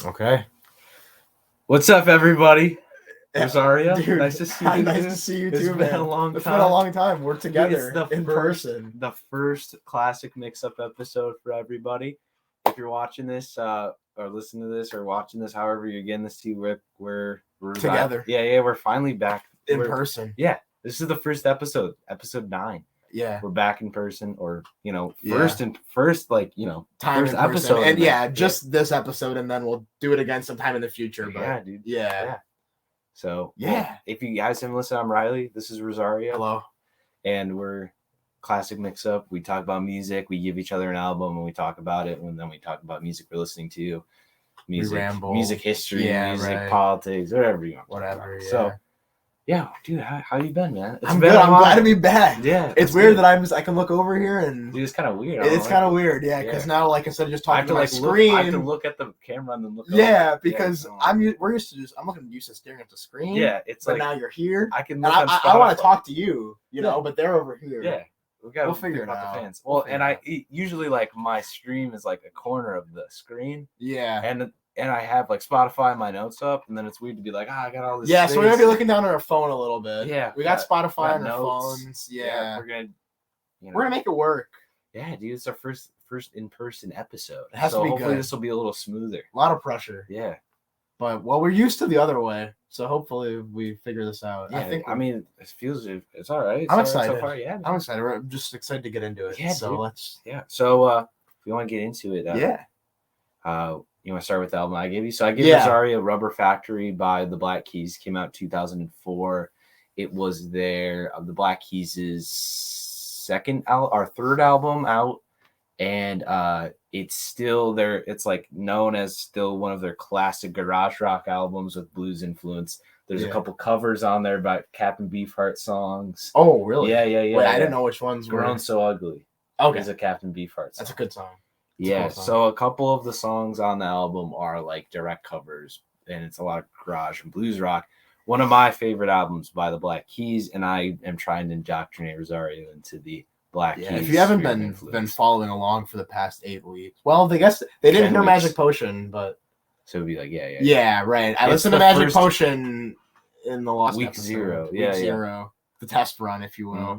Okay. What's up, everybody? Yeah, Rosario, dude, nice to see you. Nice to see you It's too, been man. a long It's time. been a long time. We're Dude, together it's in person. the first classic mix-up episode for everybody. If you're watching this, or listening to this, or watching this, however you're getting this to, we're Together. Back. Yeah, we're finally back In person. Yeah, this is the first episode 9. Yeah. We're back in person, or Yeah. first Time first in person. episode, And yeah, just this episode, and then we'll do it again sometime in the future. But yeah, dude. Yeah. So Yeah. if you guys haven't listened, I'm Riley. This is Rosario. Hello. And we're classic mix-up. We talk about music. We give each other an album, and we talk about it. And then we talk about music we're listening to, music history, music, politics, whatever you want. Whatever. Yeah. So, yeah, dude, how you been, man? I'm good. I'm glad to be back. Yeah, it's weird that I can look over here and. Dude, it's kind of weird. It's kind of weird, yeah. Because now, like, instead of just talking to my screen, I have to look at the camera and then look. Yeah, because we're used to I'm used to staring at the screen. Yeah, it's but like now you're here. I can. Look I want to talk to you, know, but they're over here. Yeah. We'll figure it out. The fans. Well, and usually like my stream is like a corner of the screen. Yeah. And I have like Spotify and my notes up, and then it's weird to be like, I got all this. Yeah, space. So we're gonna be looking down at our phone a little bit. Yeah, we got Spotify on our phones. Yeah, we're gonna make it work. Yeah, dude, it's our first in-person episode. It has to be hopefully good. This will be a little smoother. A lot of pressure. Yeah, but we're used to the other way, so hopefully we figure this out. Yeah, it's all right. I'm excited. So far, yeah, I'm excited. I'm just excited to get into it. Yeah, so dude. let's. Yeah. So if you want to get into it, yeah. You want to start with the album I gave you? So I gave Rosario Rubber Factory by the Black Keys. Came out 2004. It was the Black Keys' third album out, and it's still there. It's like known as still one of their classic garage rock albums with blues influence. There's a couple covers on there about Captain Beefheart songs. Oh, really? Yeah. Wait, I didn't know which ones were. Grown So Ugly. Okay. Is a Captain Beefheart song. That's a good song. Yeah, so a couple of the songs on the album are like direct covers, and it's a lot of garage and blues rock. One of my favorite albums by the Black Keys, and I am trying to indoctrinate Rosario into the Black Keys. If you haven't been following along for the past 8 weeks, well, they didn't hear Magic Potion, but so it'd be like yeah, right. I listened to Magic Potion in the last week episode, zero, the test run, if you will. Mm-hmm.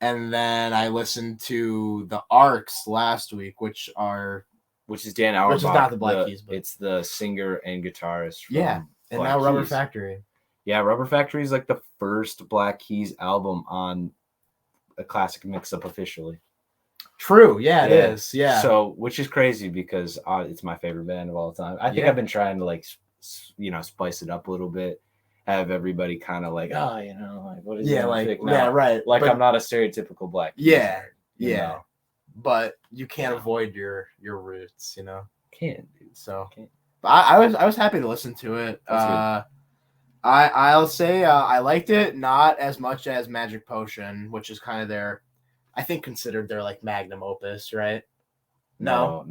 And then I listened to the Arcs last week, which is Dan Auerbach. Which is not the Black Keys, but it's the singer and guitarist from and Black now Keys. Rubber Factory. Yeah, Rubber Factory is like the first Black Keys album on a classic mix-up officially. True, yeah, it is. Yeah. So, which is crazy because it's my favorite band of all time. I think I've been trying to like, spice it up a little bit. Have everybody kind of like, like what is right. Like, but I'm not a stereotypical Black Keys nerd, know? But you can't avoid your roots, Can't, dude. So, but I was happy to listen to it. I'll say I liked it, not as much as Magic Potion, which is kind of considered their like magnum opus, right? No,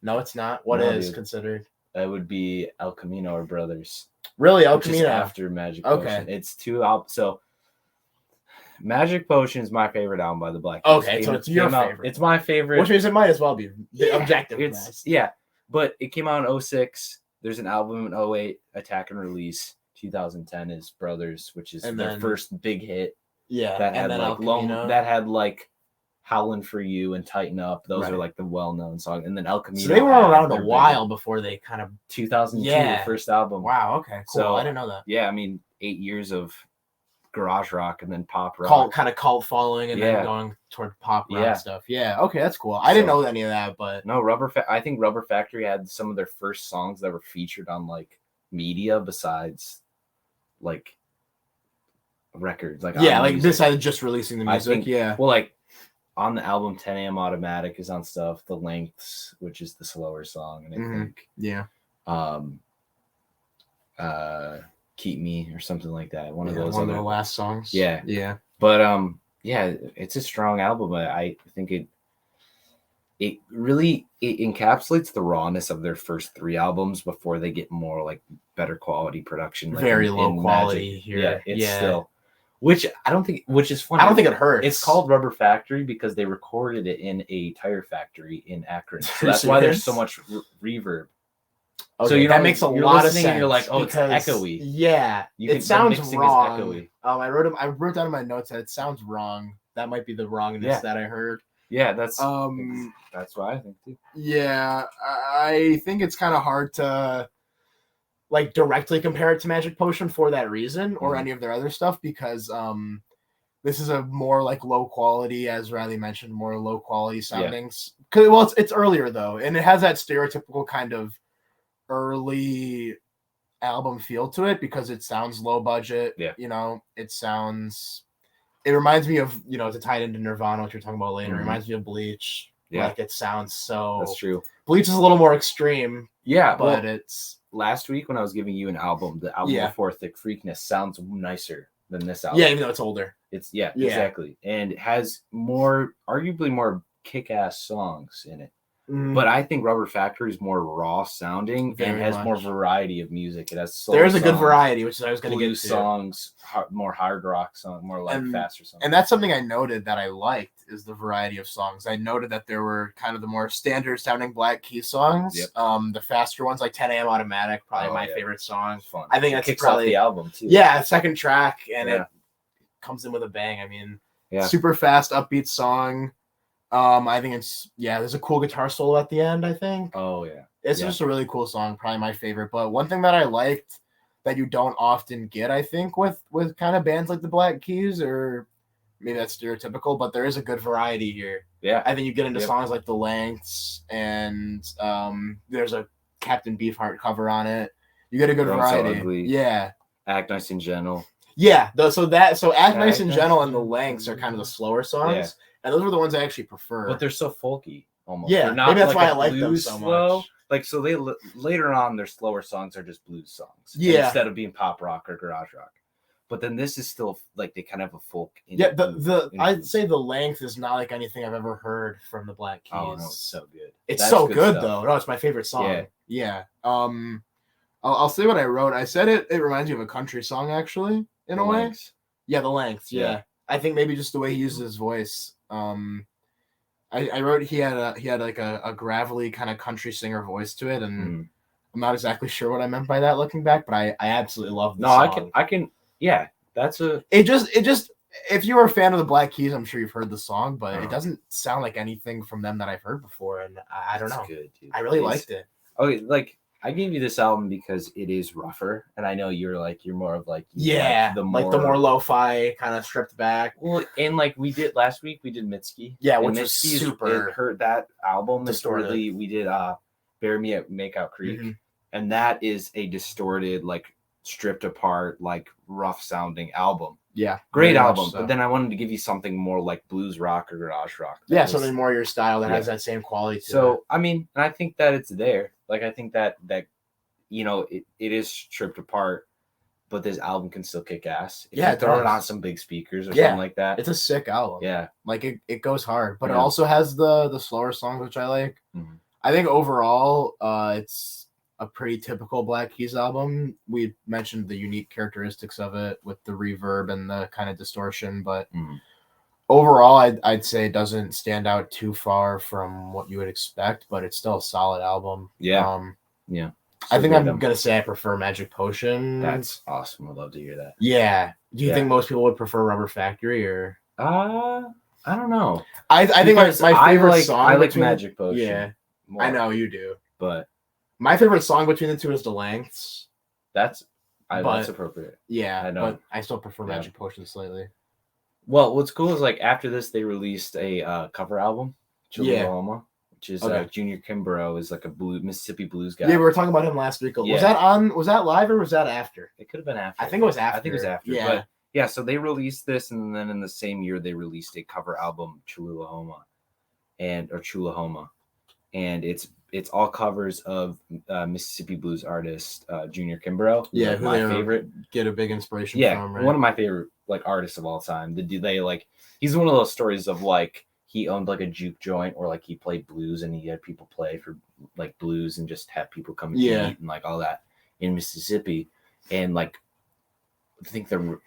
it's not. What is considered? That would be El Camino or Brothers. Really, El Camino after Magic Potion. Okay, it's 2 albums. So Magic Potion is my favorite album by the Black Keys. Okay, so it's your favorite. It's my favorite. Which means it might as well be objective. But it came out in 2006. There's an album in 2008, Attack and Release. 2010 is Brothers, which is their first big hit. Yeah, that had like Howlin' for You and Tighten Up. Those are like the well-known songs. And then El Camino. So they were around a while before they kind of 2002, the first album. Wow, okay, cool. So, I didn't know that. Yeah, I mean 8 years of garage rock and then pop rock. Kind of cult following and then going toward pop rock stuff. Yeah, okay, that's cool. I didn't know any of that, but no, I think Rubber Factory had some of their first songs that were featured on like media besides like records. Like besides just releasing the music. Well, like on the album 10 a.m. Automatic is on stuff. The Lengths, which is the slower song, and I think Keep Me or something like that. One of those one of the last songs. Yeah. But it's a strong album. I think it really encapsulates the rawness of their first 3 albums before they get more like better quality production. Like very low quality Magic. Here. Yeah, it's still. Which is funny. I don't think it hurts. It's called Rubber Factory because they recorded it in a tire factory in Akron. So that's why there's so much reverb. Okay, so you know, that makes a lot of sense. And you're like, oh, because, it's echoey. Yeah, it sounds wrong. I wrote down in my notes that it sounds wrong. That might be the wrongness that I heard. Yeah, that's what I think too. Yeah, I think it's kind of hard to like directly compare it to Magic Potion for that reason, or any of their other stuff, because this is a more like low quality, as Riley mentioned, more low quality soundings. Well, it's earlier though, and it has that stereotypical kind of early album feel to it because it sounds low budget. Yeah, you know, it reminds me of, you know, to tie it into Nirvana, which we're talking about later. It reminds me of Bleach. Yeah, like it sounds so. That's true. Bleach is a little more extreme. Yeah, but it's last week when I was giving you an album, the album before Thick Freakness sounds nicer than this album. Yeah, even though it's older. It's exactly, and it has arguably more kick-ass songs in it. But I think Rubber Factory is more raw sounding and has more variety of music. It has there's a good variety, which I was going to get to. Songs, more hard rock songs, more like faster songs. And that's something I noted that I liked is the variety of songs. I noted that there were kind of the more standard sounding Black Keys songs. Yep. The faster ones like 10 a.m. Automatic, probably my favorite song. Fun. I think that's kicks probably off the album too. Yeah, second track, and it comes in with a bang. I mean, super fast, upbeat song. I think there's a cool guitar solo at the end, I think. Oh yeah. It's just a really cool song, probably my favorite. But one thing that I liked that you don't often get, I think, with kind of bands like the Black Keys, or maybe that's stereotypical, but there is a good variety here. Yeah. I think you get into songs like The Lengths, and there's a Captain Beefheart cover on it. You get a good variety. So yeah. Act Nice and Gentle. Yeah. So Act Nice and Gentle and The Lengths are kind of the slower songs. Yeah. And those are the ones I actually prefer. But they're so folky, almost. Yeah, they're not maybe that's like why I like them so slow. much. Like, so they later on, their slower songs are just blues songs. Yeah. Instead of being pop rock or garage rock. But then this is still like they kind of have a folk. I'd say The Length is not like anything I've ever heard from the Black Keys. Oh no, it's so good. That's so good though. No, it's my favorite song. Yeah. I'll say what I wrote. I said it reminds me of a country song actually, in a way. Yeah, The Length. Yeah. I think maybe just the way he uses his voice. I wrote he had like a gravelly kind of country singer voice to it, and I'm not exactly sure what I meant by that looking back, but I absolutely love the song. I can that's a it just if you're a fan of the Black Keys, I'm sure you've heard the song, but it doesn't sound like anything from them that I've heard before, and I don't know. Good, dude. I really liked it. Okay, like I gave you this album because it is rougher, and I know you're more of like the more lo-fi kind of stripped back. Well, and like we did last week, we did Mitski. Yeah, which was super. Heard that album distorted. We did Bury Me at Makeout Creek, and that is a distorted, like stripped apart, like rough sounding album. Yeah, great album. So. But then I wanted to give you something more like blues rock or garage rock. Something more your style that has that same quality to it. So I mean, and I think that it's there. Like I think that you know it is stripped apart, but this album can still kick ass. If you throw it on some big speakers or something like that. It's a sick album. Yeah, like it goes hard, but it also has the slower songs, which I like. I think overall, it's a pretty typical Black Keys album. We mentioned the unique characteristics of it with the reverb and the kind of distortion, but overall, I'd say it doesn't stand out too far from what you would expect, but it's still a solid album. Yeah. So I think I'm going to say I prefer Magic Potion. That's awesome. I'd love to hear that. Yeah. Do you think most people would prefer Rubber Factory or? I don't know. I think my favorite song. I like Magic Potion. Yeah. More. I know you do. But my favorite song between the two is The Lengths. That's appropriate. Yeah. I know. But I still prefer Magic Potion slightly. Well, what's cool is like after this, they released a cover album, Chilahoma, which is Junior Kimbrough is like a Mississippi blues guy. Yeah, we were talking about him last week. Yeah. Was that live or was that after? It could have been after. I think it was after. Yeah. But yeah, so they released this, and then in the same year they released a cover album, Chilahoma, and it's all covers of Mississippi blues artist Junior Kimbrough. Yeah, like my favorite. Get a big inspiration from, right? One of my favorite like artists of all time. He's one of those stories of like he owned like a juke joint or like he played blues and he had people play for like blues and just have people come and eat and like all that in Mississippi. And like I think the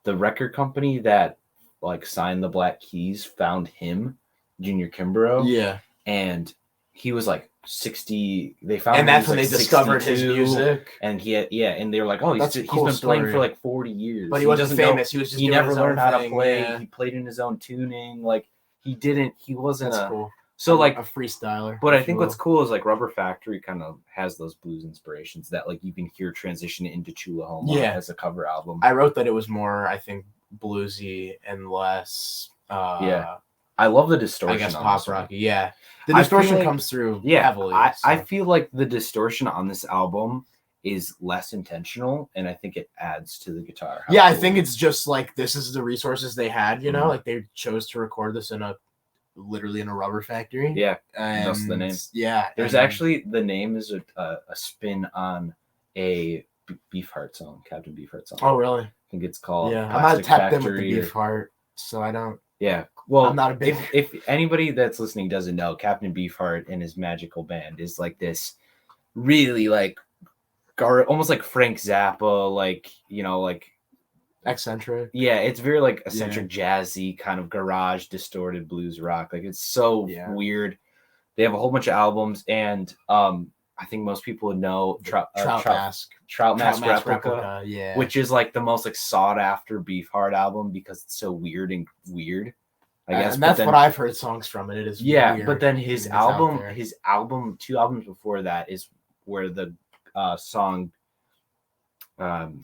record company that like signed the Black Keys found him, Junior Kimbrough. Yeah. And he was like 60. They found and him that's when like they discovered his 62, music. and and they were like, oh, he's been story. playing for like 40 years. But he wasn't famous. He was just he doing never his learned own how to thing. play. Yeah. He played in his own tuning. Like he wasn't That's cool. So like a freestyler. But I think what's cool is like Rubber Factory kind of has those blues inspirations that like you can hear transition into Chulahoma as a cover album. I wrote that it was more, I think, bluesy and less. I love the distortion. I guess pop rocky. Yeah, the distortion comes through heavily. I feel like the distortion on this album is less intentional, and I think it adds to the guitar. Yeah, I think it's just like this is the resources they had. You know, like they chose to record this literally in a rubber factory. Yeah, and that's the name. Yeah, there's actually the name is a spin on a Beefheart song, Captain Beefheart song. Oh, really? I think it's called. Yeah, I'm not tapped in with the Beefheart, so I don't. Yeah, well, I'm not a big. If anybody that's listening doesn't know, Captain Beefheart and his magical band is like this, really like, almost like Frank Zappa, like like. Eccentric. Yeah, it's very like eccentric, jazzy kind of garage distorted blues rock. Like it's so weird. They have a whole bunch of albums, and I think most people would know Trout Mask Replica, which is like the most like sought after Beefheart album because it's so weird and weird. I guess, and that's what I've heard songs from, and it is weird. But then his album, 2 albums before that is where the song.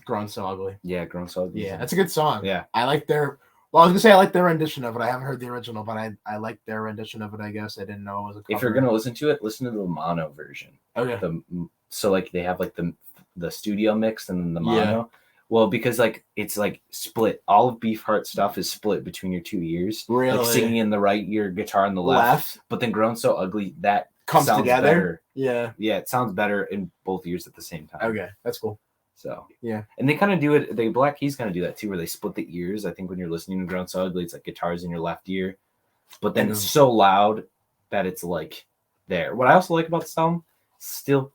Grown So Ugly. Yeah, Grown So Ugly. Yeah, that's a good song. Yeah. I like their I was gonna say I like their rendition of it. I haven't heard the original, but I like their rendition of it, I guess. I didn't know it was a cover. If you're gonna listen to it, listen to the mono version. Okay. So like they have like the studio mix and then the mono. Yeah. Well, because like it's like split. All of Beefheart stuff is split between your 2 ears. Really? Like singing in the right ear, guitar in the left. But then Grown So Ugly, that comes together. Better. Yeah. Yeah, it sounds better in both ears at the same time. Okay, that's cool. So yeah, and they kind of do it. The Black Keys kind of do that too, where they split the ears. I think when you're listening to Grown So Ugly, it's like guitars in your left ear, but then it's so loud that it's like there. What I also like about the song, still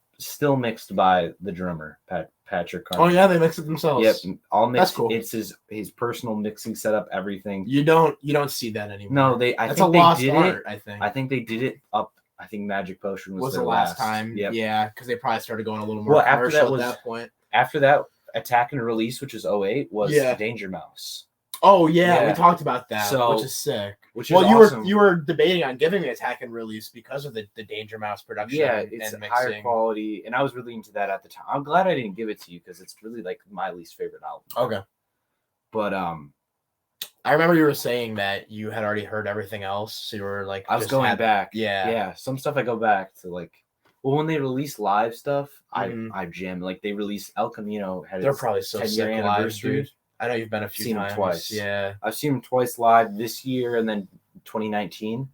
mixed by the drummer Patrick Carter. Oh yeah, they mix it themselves. Yep, all mixed. That's cool. It's his personal mixing setup, everything. You don't see that anymore. No, I think they did it. I think they did it up. I think Magic Potion was the last time. Yep. Yeah, because they probably started going a little more commercial at that point. After that, Attack and Release, which is 2008, was Danger Mouse. Oh yeah, we talked about that, which is sick. Awesome. you were debating on giving me Attack and Release because of the Danger Mouse production. Yeah, it's higher quality, and I was really into that at the time. I'm glad I didn't give it to you because it's really like my least favorite album. Okay, but I remember you were saying that you had already heard everything else, so you were like, I was going back. Yeah. Some stuff I go back to like. Well, when they release live stuff, I jam. Like they released El Camino had they're probably so 10-year anniversary. Live, dude. I know you've been a few times. Them twice. Yeah, I've seen them twice live this year and then 2019,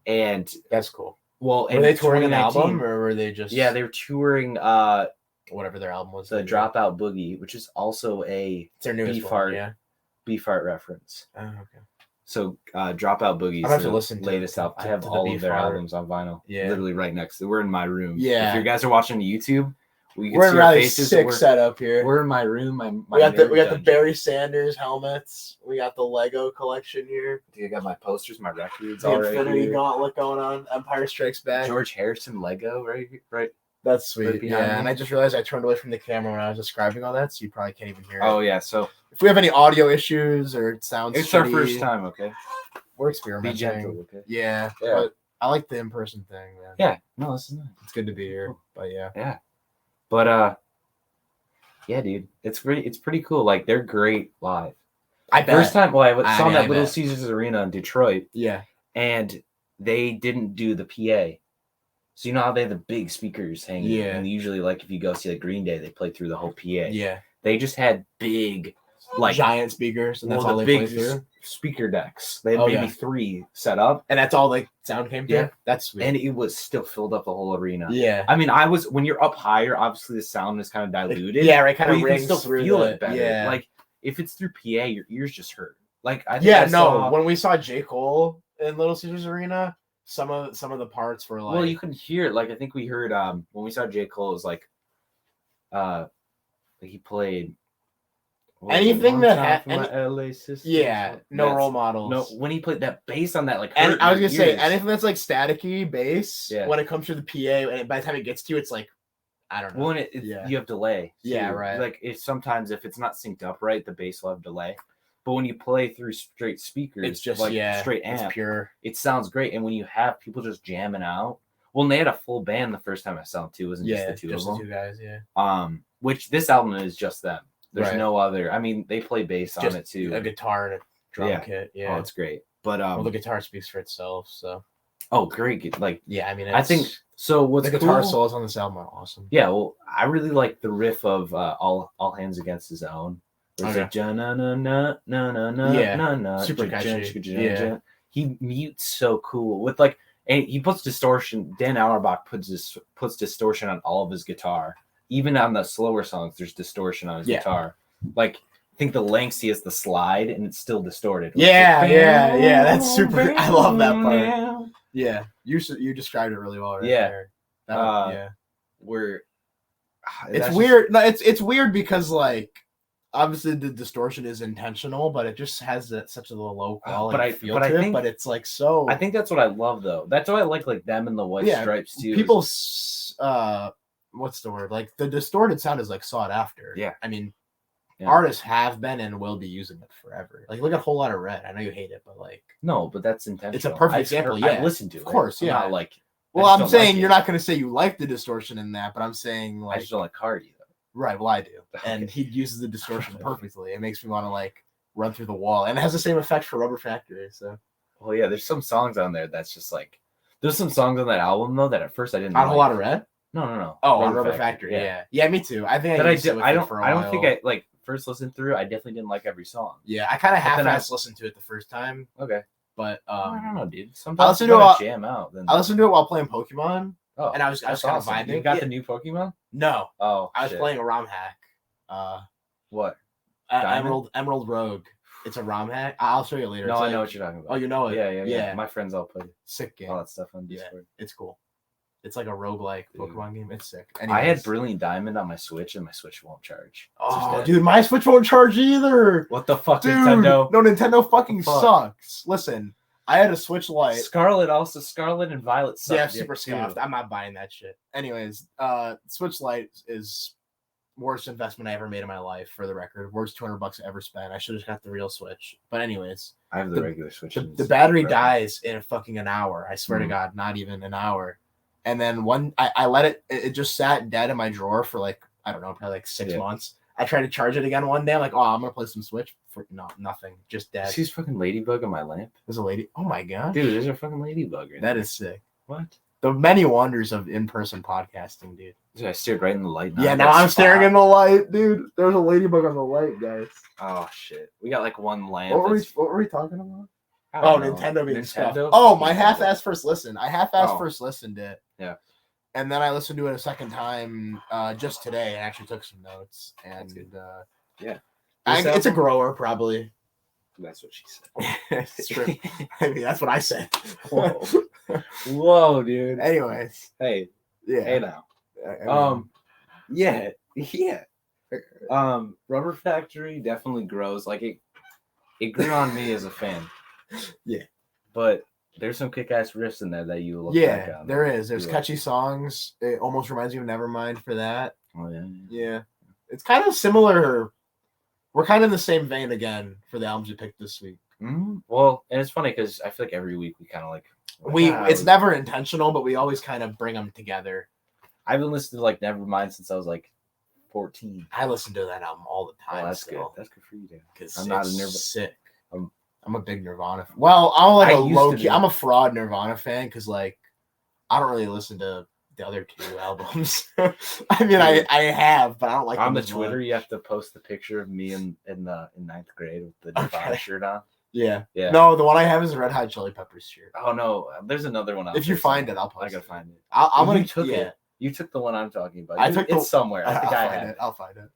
and that's cool. Well, were they touring an album or were they just? Yeah, they were touring. Whatever their album was. The Dropout Boogie, which is also it's their newest Beefheart reference. Oh, okay. So Dropout Boogie is the latest album. I have all of their albums on vinyl. Yeah. Literally right next to. We're in my room. Yeah. If you guys are watching YouTube, we're in Riley's sick setup here. We're in my room. We got the Barry Sanders helmets. We got the Lego collection here. I got my posters, my records. The Infinity Gauntlet going on. Empire Strikes Back. George Harrison Lego, right. That's sweet. Yeah, and I just realized I turned away from the camera when I was describing all that, so you probably can't even hear it. Oh yeah, so if we have any audio issues or it sounds it's our first time, okay? We're experimenting. Be gentle, okay? Yeah, but I like the in-person thing, man. Yeah, no, this is nice. It's good to be here, but yeah. Yeah. But yeah, dude, it's pretty cool. Like they're great live. I bet. First time, I saw them at Little Caesars Arena in Detroit. Yeah. And they didn't do the PA. So you know how they have the big speakers hanging? Yeah. And usually, like, if you go see like Green Day, they play through the whole PA. Yeah. They just had big, like giant speakers, and that's all they play through. Speaker decks. They had maybe 3 set up, and that's all like sound came through. Yeah, that's sweet. And it was still filled up the whole arena. Yeah. I mean, when you're up higher, obviously the sound is kind of diluted. Yeah, right. Kind of you rings can still through feel it better. Yeah. Like if it's through PA, your ears just hurt. Like I think when we saw J. Cole in Little Caesars Arena. Some of the parts were like. Well, you can hear it. Like I think we heard when we saw J. Cole, it was like, he played. anything that had LA sister. Yeah, no role models. No, when he played that bass on that, like, and I was gonna say anything that's like staticky bass. Yeah. When it comes to the PA, and by the time it gets to you, it's like, I don't know. Well, you have delay. Too. Yeah, right. Like if it's not synced up right, the bass will have delay. But when you play through straight speakers, it's just like straight amp, it's pure. It sounds great. And when you have people just jamming out, well, and they had a full band the first time I saw them too. It wasn't just the two of them. The two guys. Yeah. Which this album is just them. There's no other. I mean, they play bass on it too. A guitar and a drum kit. Yeah. Oh, it's great. But well, the guitar speaks for itself. So. Oh, great! Like, yeah, I mean, I think so. What's the guitar solos on this album are awesome. Yeah, well, I really like the riff of all hands against his own. It's like na na na na na na na. Super catchy. Yeah, he mutes so cool with like, and he puts distortion. Dan Auerbach puts distortion on all of his guitar, even on the slower songs. There's distortion on his guitar. Like, I think the lengths he has the slide, and it's still distorted. Yeah. That's super. I love that part. Yeah, you described it really well. Right there. Where it's weird. No, it's weird because like obviously the distortion is intentional, but it just has such a low quality feel to it. But it's like so. I think that's what I love though. That's why I like them and the White Stripes too. People, what's the word? Like the distorted sound is like sought after. Yeah, I mean. Yeah. Artists have been and will be using it forever. Like, look at Whole Lotta Red. I know you hate it, but like, no, but that's intentional. It's a perfect example. Yeah, I listen to it. Of course, yeah. Not like, well, I'm saying you're not going to say you like the distortion in that, but I'm saying like, I just don't like Cardi though. Right. Well, I do, and he uses the distortion perfectly. It makes me want to like run through the wall, and it has the same effect for Rubber Factory. So, well, yeah, there's some songs on there that's just like, there's some songs on that album though that at first I didn't. On Whole Lotta Red. No. Oh, on Rubber Factory. Yeah, me too. I think I don't think I like. First listen through, I definitely didn't like every song. Yeah, I kind of half-assed listened to it the first time. Okay, but I don't know, dude. Sometimes you gotta jam out. I listened to it while playing Pokemon. Oh, and I was kind of vibing. You got the new Pokemon? No. Oh, I was playing a ROM hack. What? Emerald Rogue. It's a ROM hack. I'll show you later. No, I know what you're talking about. Oh, you know it? Yeah. My friends all played. Sick game. All that stuff on Discord. It's cool. It's like a roguelike Pokemon game. It's sick. Anyways. I had Brilliant Diamond on my Switch, and my Switch won't charge. Oh, dude, my Switch won't charge either. What the fuck, dude, Nintendo? No, Nintendo fucking sucks. Listen, I had a Switch Lite. Scarlet and Violet suck. Yeah, super scuffed. I'm not buying that shit. Anyways, Switch Lite is worst investment I ever made in my life, for the record. Worst $200 I ever spent. I should have got the real Switch. But anyways. I have the regular Switch. The battery dies in fucking an hour. I swear to God, not even an hour. And then I let it just sat dead in my drawer for like, I don't know, probably like 6 months. I tried to charge it again one day. I'm like, oh, I'm going to play some Switch. Nothing. Just dead. She's fucking ladybug on my lamp. There's a lady. Oh my God. Dude, there's a fucking ladybug right That is sick. What? The many wonders of in-person podcasting, dude. Dude, I stared right in the light. Now I'm staring in the light, dude. There's a ladybug on the light, guys. Oh, shit. We got like one lamp. What were we talking about? Nintendo being stuff. Oh, my half-ass first listen. I half-ass first listened it. Yeah. And then I listened to it a second time just today and actually took some notes. And it's a grower, probably. That's what she said. It's true. I mean, that's what I said. Whoa, dude. Anyways. Hey. Yeah. Hey now. Yeah. Rubber Factory definitely grows. Like it grew on me as a fan. Yeah. But there's some kick-ass riffs in there that you look back on. There is. There's catchy songs. It almost reminds me of Nevermind for that. Oh, yeah. Yeah. It's kind of similar. We're kind of in the same vein again for the albums we picked this week. Mm-hmm. Well, and it's funny because I feel like every week we kind of like... It's never intentional, but we always kind of bring them together. I've been listening to like Nevermind since I was like 14. I listen to that album all the time. Oh, that's good. That's good for you, dude. Because I'm not a Nirvana. Sick. I'm a big Nirvana fan. Well, I'm a fraud Nirvana fan because like I don't really listen to the other two albums. I mean, I have, but I don't like. On the Twitter, you have to post the picture of me in ninth grade with the Nirvana shirt on. Yeah. No, the one I have is a Red Hot Chili Peppers shirt. Oh no, there's another one. If you find it, I'll post it. I gotta find it. I'm gonna took it. You took the one I'm talking about. It's somewhere. I think I had it. I'll find it.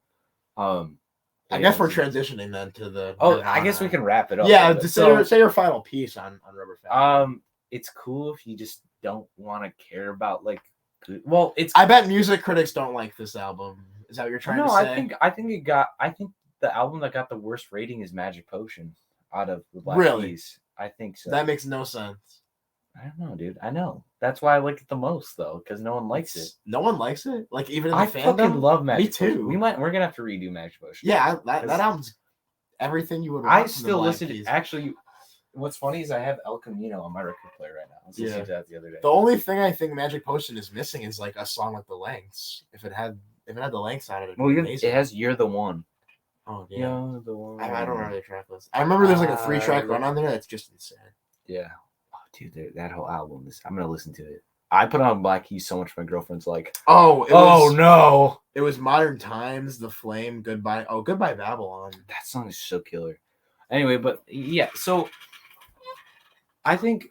I guess we're transitioning then to the. Nirvana. I guess we can wrap it up. Yeah, say your final piece on Rubber Factory. It's cool if you just don't want to care about like. Well, it's. I bet music critics don't like this album. Is that what you're trying to say? I think the album that got the worst rating is Magic Potion out of the Black Really? Keys. I think so. That makes no sense. I don't know, dude. I know. That's why I like it the most, though, because no one likes it. No one likes it? Like, even in the I fandom? fucking love Magic Me too. Potion. We're gonna have to redo Magic Potion. Yeah, that album's everything you would want. I from the still Black listen to Keys. Actually, what's funny is I have El Camino on my record player right now. I was listening to that the other day. The only thing I think Magic Potion is missing is like a song with the lengths. If it had the lengths on it, Well, it has "You're the One." Oh yeah. You're the one. I don't remember the track list. I remember there's like a 3-track run on there that's just insane. Yeah. Oh, dude, that whole album. I'm gonna listen to it. I put on Black Keys so much. My girlfriend's like, no! It was Modern Times, The Flame, Goodbye. Oh, Goodbye Babylon. That song is so killer. Anyway, but yeah, so I think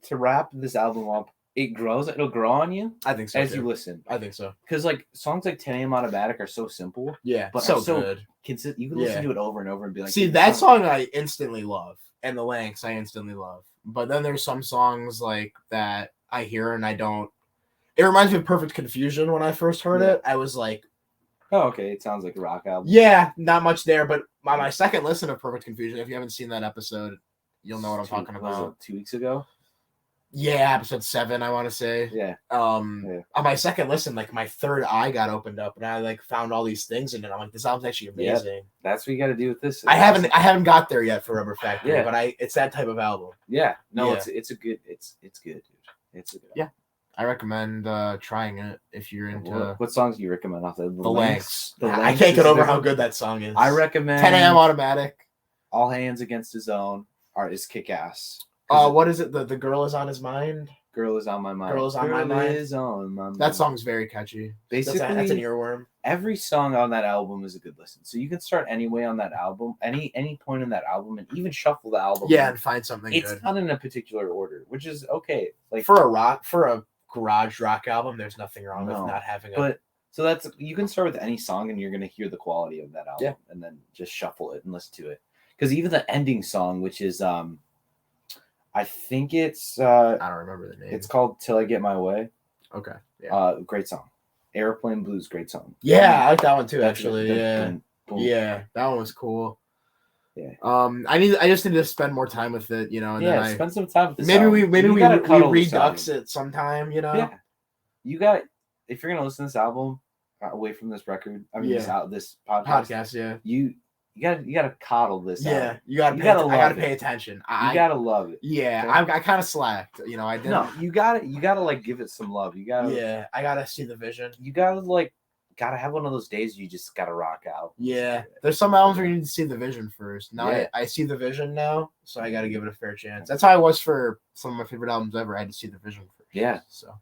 to wrap this album up, it'll grow on you. I think so as too. you listen. I think so. Because like songs like 10 AM Automatic are so simple. Yeah, but so good. good. You can listen to it over and over and be like, see, that song I instantly love, and the lengths I instantly love. But then there's some songs like that I hear and I don't. It reminds me of Perfect Confusion when I first heard it. I was like, oh, okay, it sounds like a rock album. Yeah, not much there, but my second listen of Perfect Confusion, if you haven't seen that episode, you'll know what I'm talking about. 2 weeks ago? Yeah, episode 7, I want to say. Yeah. On my second listen, like my third eye got opened up, and I like found all these things in it. I'm like, this album's actually amazing. That's what you got to do with this. I haven't got there yet for Rubber Factory, Yeah. but it's that type of album. Yeah. No, Yeah. it's good, dude. It's a good album. Yeah. I recommend trying it if you're into what songs do you recommend off the lengths. The I Lengths can't get is over how different. good that song is. I recommend 10 AM Automatic. All Hands Against His Own is kick ass. What is it? The girl is on his mind. Girl is on my mind. Girl is on my mind. Is on my mind. That song's very catchy. Basically, that's an earworm. Every song on that album is a good listen. So you can start anyway on that album, any point in that album, and even shuffle the album. Yeah, and find something it's good. not in a particular order, which is okay. Like for a garage rock album, there's nothing wrong with not having a. But so you can start with any song, and you're gonna hear the quality of that album, and then just shuffle it and listen to it. Because even the ending song, which is I think it's I don't remember the name. It's called "Till I Get My Way." Okay. Yeah. Great song. Airplane Blues, great song. Yeah, I like that one too. Actually, yeah. Boom. Yeah, that one was cool. Yeah. I just need to spend more time with it, you know. And then spend some time with this. Maybe we redux it sometime, you know. Yeah. You got if you're gonna listen to this album away from this record, I mean this podcast. Yeah. You gotta coddle this. Yeah, album. I gotta pay attention. You gotta love it. Yeah, okay? I kind of slacked. You know, I didn't. No, you gotta like give it some love. You gotta. Yeah, I gotta see the vision. You gotta have one of those days you just gotta rock out. Yeah, there's some albums where you need to see the vision first. Now I see the vision now, so I gotta give it a fair chance. That's how I was for some of my favorite albums ever. I had to see the vision first. Yeah. So.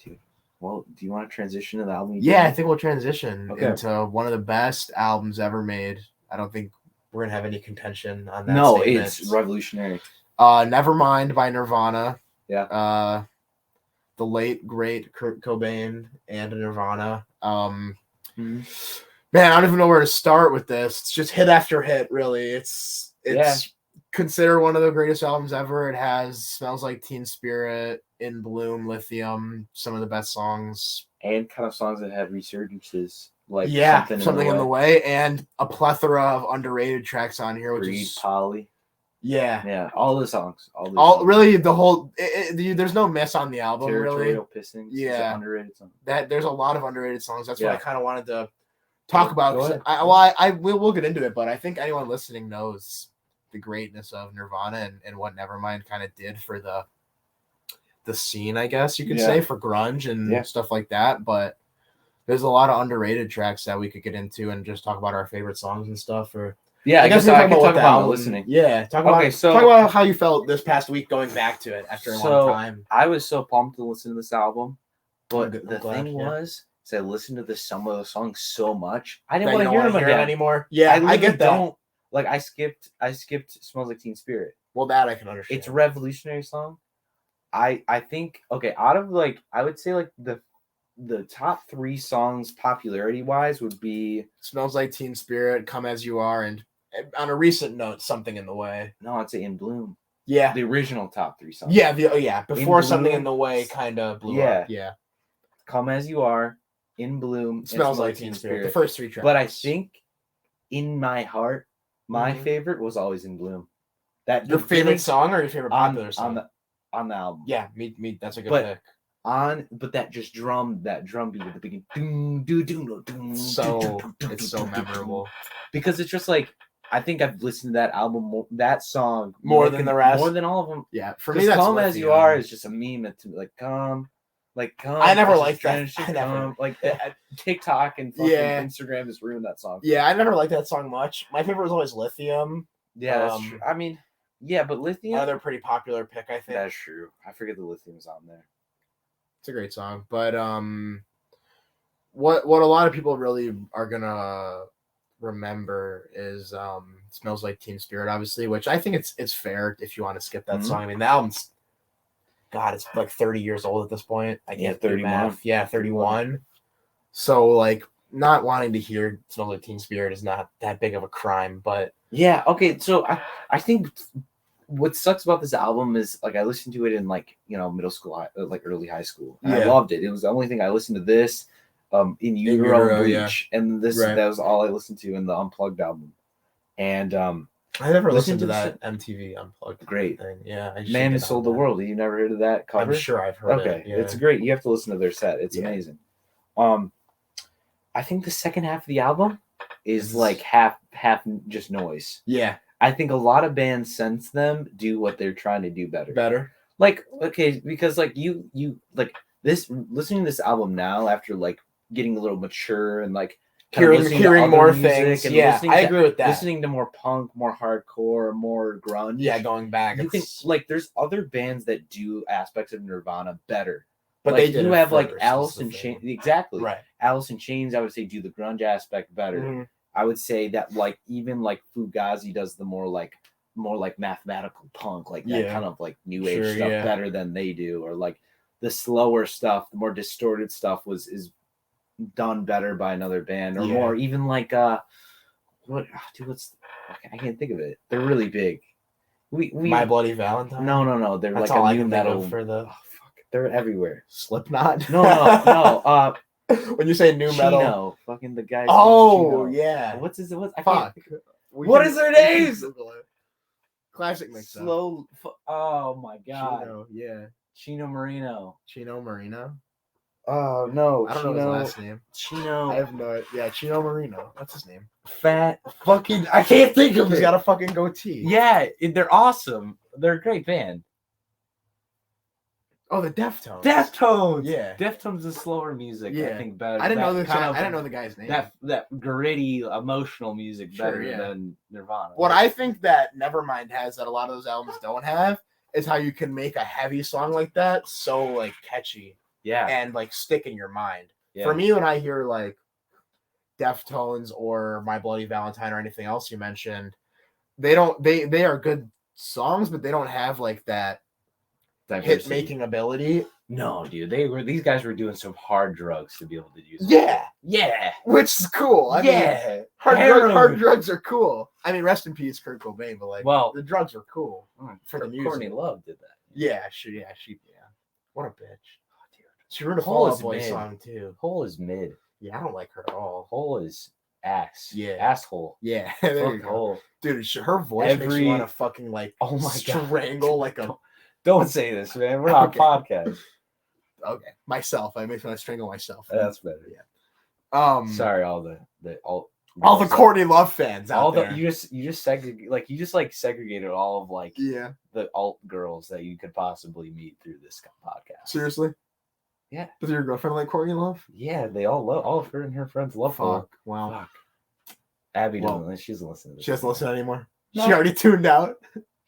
Dude. Well, do you want to transition to the album? Yeah, I think we'll transition into one of the best albums ever made. I don't think we're gonna have any contention on that. No, statement. It's revolutionary. Nevermind by Nirvana. Yeah. The late great Kurt Cobain and Nirvana. Man, I don't even know where to start with this. It's just hit after hit, really. It's considered one of the greatest albums ever. It has Smells Like Teen Spirit, In Bloom, Lithium, some of the best songs. And kind of songs that had resurgences. Like something in the way, and a plethora of underrated tracks on here, which is Polly. Yeah, all the songs, really the whole. There's no miss on the album, Territorial really. Pistons, yeah, underrated song. There's a lot of underrated songs. That's what I kind of wanted to talk about. We'll get into it, but I think anyone listening knows the greatness of Nirvana and what Nevermind kind of did for the scene, I guess you could say, for grunge and stuff like that, but. There's a lot of underrated tracks that we could get into and just talk about our favorite songs and stuff. Or I guess I can talk about listening. Yeah, talk about how you felt this past week going back to it after a long time. I was so pumped to listen to this album, but the thing was, I listened to some of the songs so much, I didn't want to hear them again anymore. Yeah, I get that. Like I skipped Smells Like Teen Spirit. Well, that I can understand. It's a revolutionary song. I think out of I would say the top 3 songs popularity wise would be Smells Like Teen Spirit, Come As You Are, and on a recent note, Something in the Way. No, I'd say In Bloom. Yeah. The original top 3 songs. Yeah. Before Something in the Way kind of blew up. Yeah. Come As You Are, In Bloom, Smells Like Teen Spirit. The first 3 tracks. But I think in my heart, my favorite was Always in Bloom. That your favorite song or your favorite popular song? On the album. Yeah, me. That's a good pick. But that drum beat at the beginning, it's so memorable because it's just like I think I've listened to that album, that song more than the rest, more than all of them. Yeah, for me, that's "Come As You Are" is just a meme. It's like come. I never liked that. I never TikTok and fucking Instagram has ruined that song. Yeah, I never liked that song much. My favorite was always Lithium. Yeah, that's true. I mean, yeah, but Lithium, another pretty popular pick, I think. That's true. I forget the Lithium's on there. It's a great song, but what a lot of people really are gonna remember is "Smells Like Teen Spirit," obviously, which I think it's fair if you want to skip that song. I mean, the album's it's like 30 years old at this point. I can't 31. Yeah, 31. So like not wanting to hear "Smells Like Teen Spirit" is not that big of a crime, but yeah, okay. So I think what sucks about this album is like I listened to it in like middle school, like early high school, and I loved it. It was the only thing I listened to this in Utero Bleach, and that was all I listened to in the Unplugged album. And I never listened to that MTV Unplugged. Great thing. Yeah, Man Who Sold the World. You never heard of that cover? I'm sure I've heard it. Okay, it's great. You have to listen to their set. It's amazing. I think the second half of the album is like half just noise. Yeah. I think a lot of bands since them do what they're trying to do better. Like, okay, because like you like this listening to this album now after like getting a little mature and like hearing more things. And I agree with that. Listening to more punk, more hardcore, more grunge. Yeah, going back. You can like there's other bands that do aspects of Nirvana better. But like, they do have like Alice in Chains. Exactly. Right. Alice in Chains, I would say, do the grunge aspect better. Mm-hmm. I would say that like even like Fugazi does the more like mathematical punk, like that kind of like new age stuff better than they do, or like the slower stuff, the more distorted stuff is done better by another band, or more even like I can't think of it. They're really big. We My Bloody Valentine. No. They're That's like all a I new can metal. think of for the They're everywhere. Slipknot. No. When you say new metal, Chino, fucking the guys. Oh yeah. What's I Fuck. What is their names? Classic mix up. Slow. Oh my god. Chino, yeah. Chino Marino. Oh no. I don't know his last name. Chino. I have no. Yeah, Chino Marino. That's his name. Fat fucking. I can't think of it. He's got a fucking goatee. Yeah, they're awesome. They're a great band. Oh, the Deftones. Yeah. Deftones is slower music. Yeah. I think better. I didn't know the guy's name. That gritty, emotional music better than Nirvana. What I think that Nevermind has that a lot of those albums don't have is how you can make a heavy song like that so like catchy. Yeah. And like stick in your mind. Yeah. For me, when I hear like Deftones or My Bloody Valentine or anything else you mentioned, they are good songs, but they don't have like that hit making ability. No, dude. These guys were doing some hard drugs to be able to use it. Yeah. Which is cool. I mean, hard drugs are cool. I mean, rest in peace, Kurt Cobain, but like the drugs are cool for the music. Courtney Love did that. Yeah. What a bitch. Oh, dude. She wrote a Fall Out Boy song too. Hole is mid. Yeah, I don't like her at all. Hole is ass. Yeah. Asshole. Yeah. There you go. Hole. Dude, her voice makes you want to fucking like strangle like a. Don't say this, man. We're on a podcast. Okay, myself. I make me strangle myself. That's better. Yeah. Sorry, all the Courtney Love fans out there. You just segregated all of like the alt girls that you could possibly meet through this podcast. Seriously? Yeah. Does your girlfriend like Courtney Love? Yeah, they all of her and her friends love her. Wow. Fuck. Abby doesn't. She doesn't listen to this. She doesn't listen anymore. No. She already tuned out.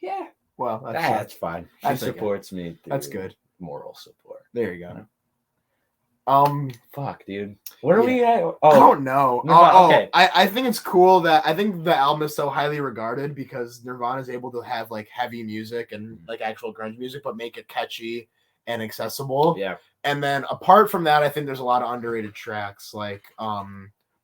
Yeah. Well, that's fine. She supports me. That's good. Moral support. There you go. Fuck, dude. Where are we at? I don't know. Okay. I think it's cool that I think the album is so highly regarded because Nirvana is able to have like heavy music and like actual grunge music, but make it catchy and accessible. Yeah. And then apart from that, I think there's a lot of underrated tracks. Like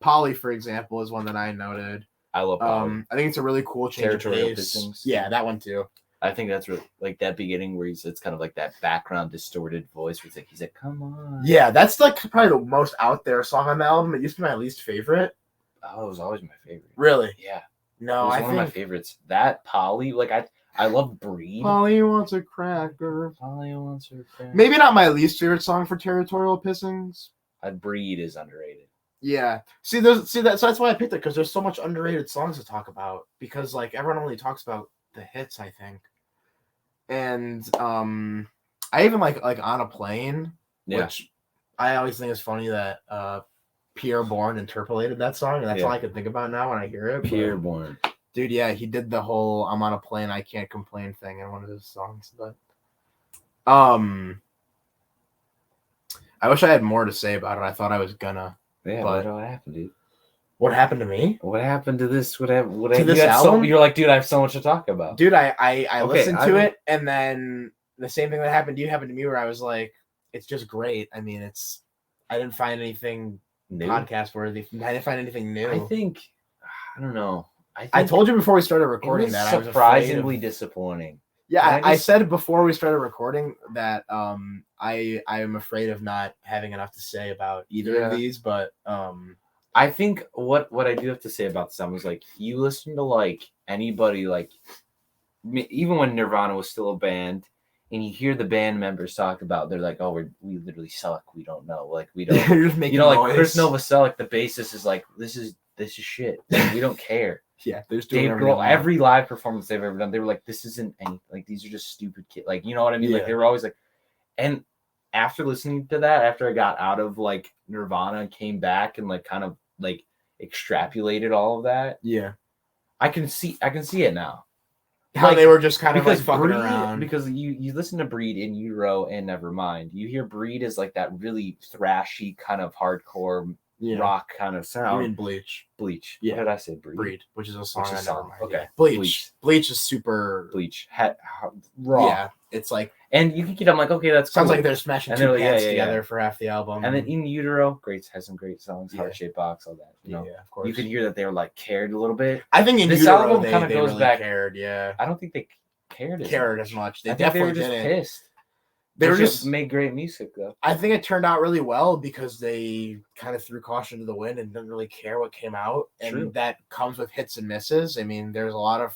Polly, for example, is one that I noted. I love Polly. I think it's a really cool change of pace. Pistons. Yeah, that one too. I think that's really like that beginning where it's kind of like that background distorted voice where he's like, come on. Yeah, that's like probably the most out there song on the album. It used to be my least favorite. Oh, it was always my favorite. Really? Yeah. No, it was I one think of my favorites. That Polly, like I love Breed. Polly wants a cracker. Polly wants her cracker. Maybe not my least favorite song for Territorial Pissings. Breed is underrated. Yeah. So that's why I picked it, because there's so much underrated songs to talk about. Because like everyone only talks about the hits, I think. And I even like On a Plane, which I always think is funny that Pierre Bourne interpolated that song, and that's all I can think about now when I hear it. Pierre Bourne. Dude, yeah, he did the whole "I'm on a plane, I can't complain" thing in one of his songs. But I wish I had more to say about it. I thought I was gonna. Yeah, but what happened, dude? What happened to me? What happened to this? What happened to this album? You're like, dude, I have so much to talk about. Dude, I listened to it, and then the same thing that happened to you happened to me, where I was like, it's just great. I mean, I didn't find anything podcast worthy. I didn't find anything new. I don't know. I told you before we started recording that I was surprisingly disappointing. Yeah, I said before we started recording that I am afraid of not having enough to say about either of these, but I think what I do have to say about this album is, like, you listen to like anybody, like even when Nirvana was still a band, and you hear the band members talk about, they're like, oh, we literally suck, we don't know, like we don't, You're just making like Chris Novoselic, the bassist, is like, this is shit, like, we don't care. Yeah, there's Dave Grohl, every live performance they've ever done, they were like, this isn't any, like, these are just stupid kids, like, you know what I mean? Like, they were always like, and after listening to that, after I got out of like Nirvana and came back and like kind of like extrapolated all of that, I can see it now. How they were just kind of like fucking around. Because you listen to Breed, In Utero, and Nevermind. You hear Breed as like that really thrashy kind of hardcore rock kind of sound. You mean Bleach? Bleach. Yeah. What did I say? Breed, which is a song. Okay. Yeah. Bleach is super raw. Yeah, it's like, and you can get. I'm like, okay, that's sounds cool. like they're smashing two pants together for half the album. And then In Utero, has some great songs, Heart Shaped Box, all that. You know, of course. You could hear that they were like cared a little bit. I think In this Utero, album kind of goes really back. Cared, yeah. I don't think they cared as much. They definitely they were just pissed. They were just made great music though. I think it turned out really well because they kind of threw caution to the wind and didn't really care what came out. And that comes with hits and misses. I mean, there's a lot of,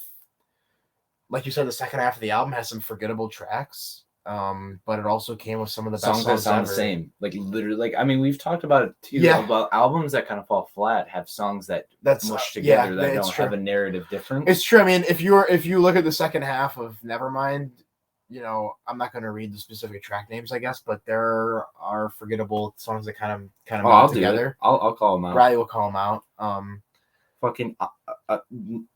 like you said, the second half of the album has some forgettable tracks. But it also came with some of the best songs that sound ever. The same. Like literally, like, I mean, we've talked about it too. About albums that kind of fall flat have songs that's mush together that don't have a narrative difference. It's true. I mean, if you look at the second half of Nevermind, you know, I'm not going to read the specific track names, I guess, but there are forgettable songs that kind of melt together. I'll call them out. Riley will call them out. Fucking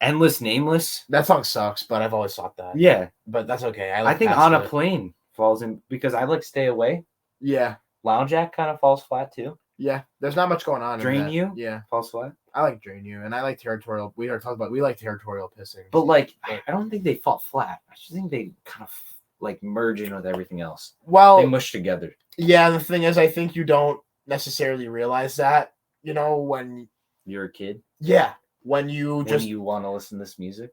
Endless Nameless. That song sucks, but I've always thought that. Yeah, but that's okay. I think On a Plane falls in because I like Stay Away. Yeah, Lounge Act kind of falls flat too. Yeah, there's not much going on. Drain You. Yeah, falls flat. I like Drain You, and I like Territorial. We like Territorial Pissing. But like, I don't think they fall flat. I just think they kind of like merge in with everything else. Well, they mush together. Yeah, the thing is, I think you don't necessarily realize that, you know, when you're a kid. Yeah, when you want to listen to this music.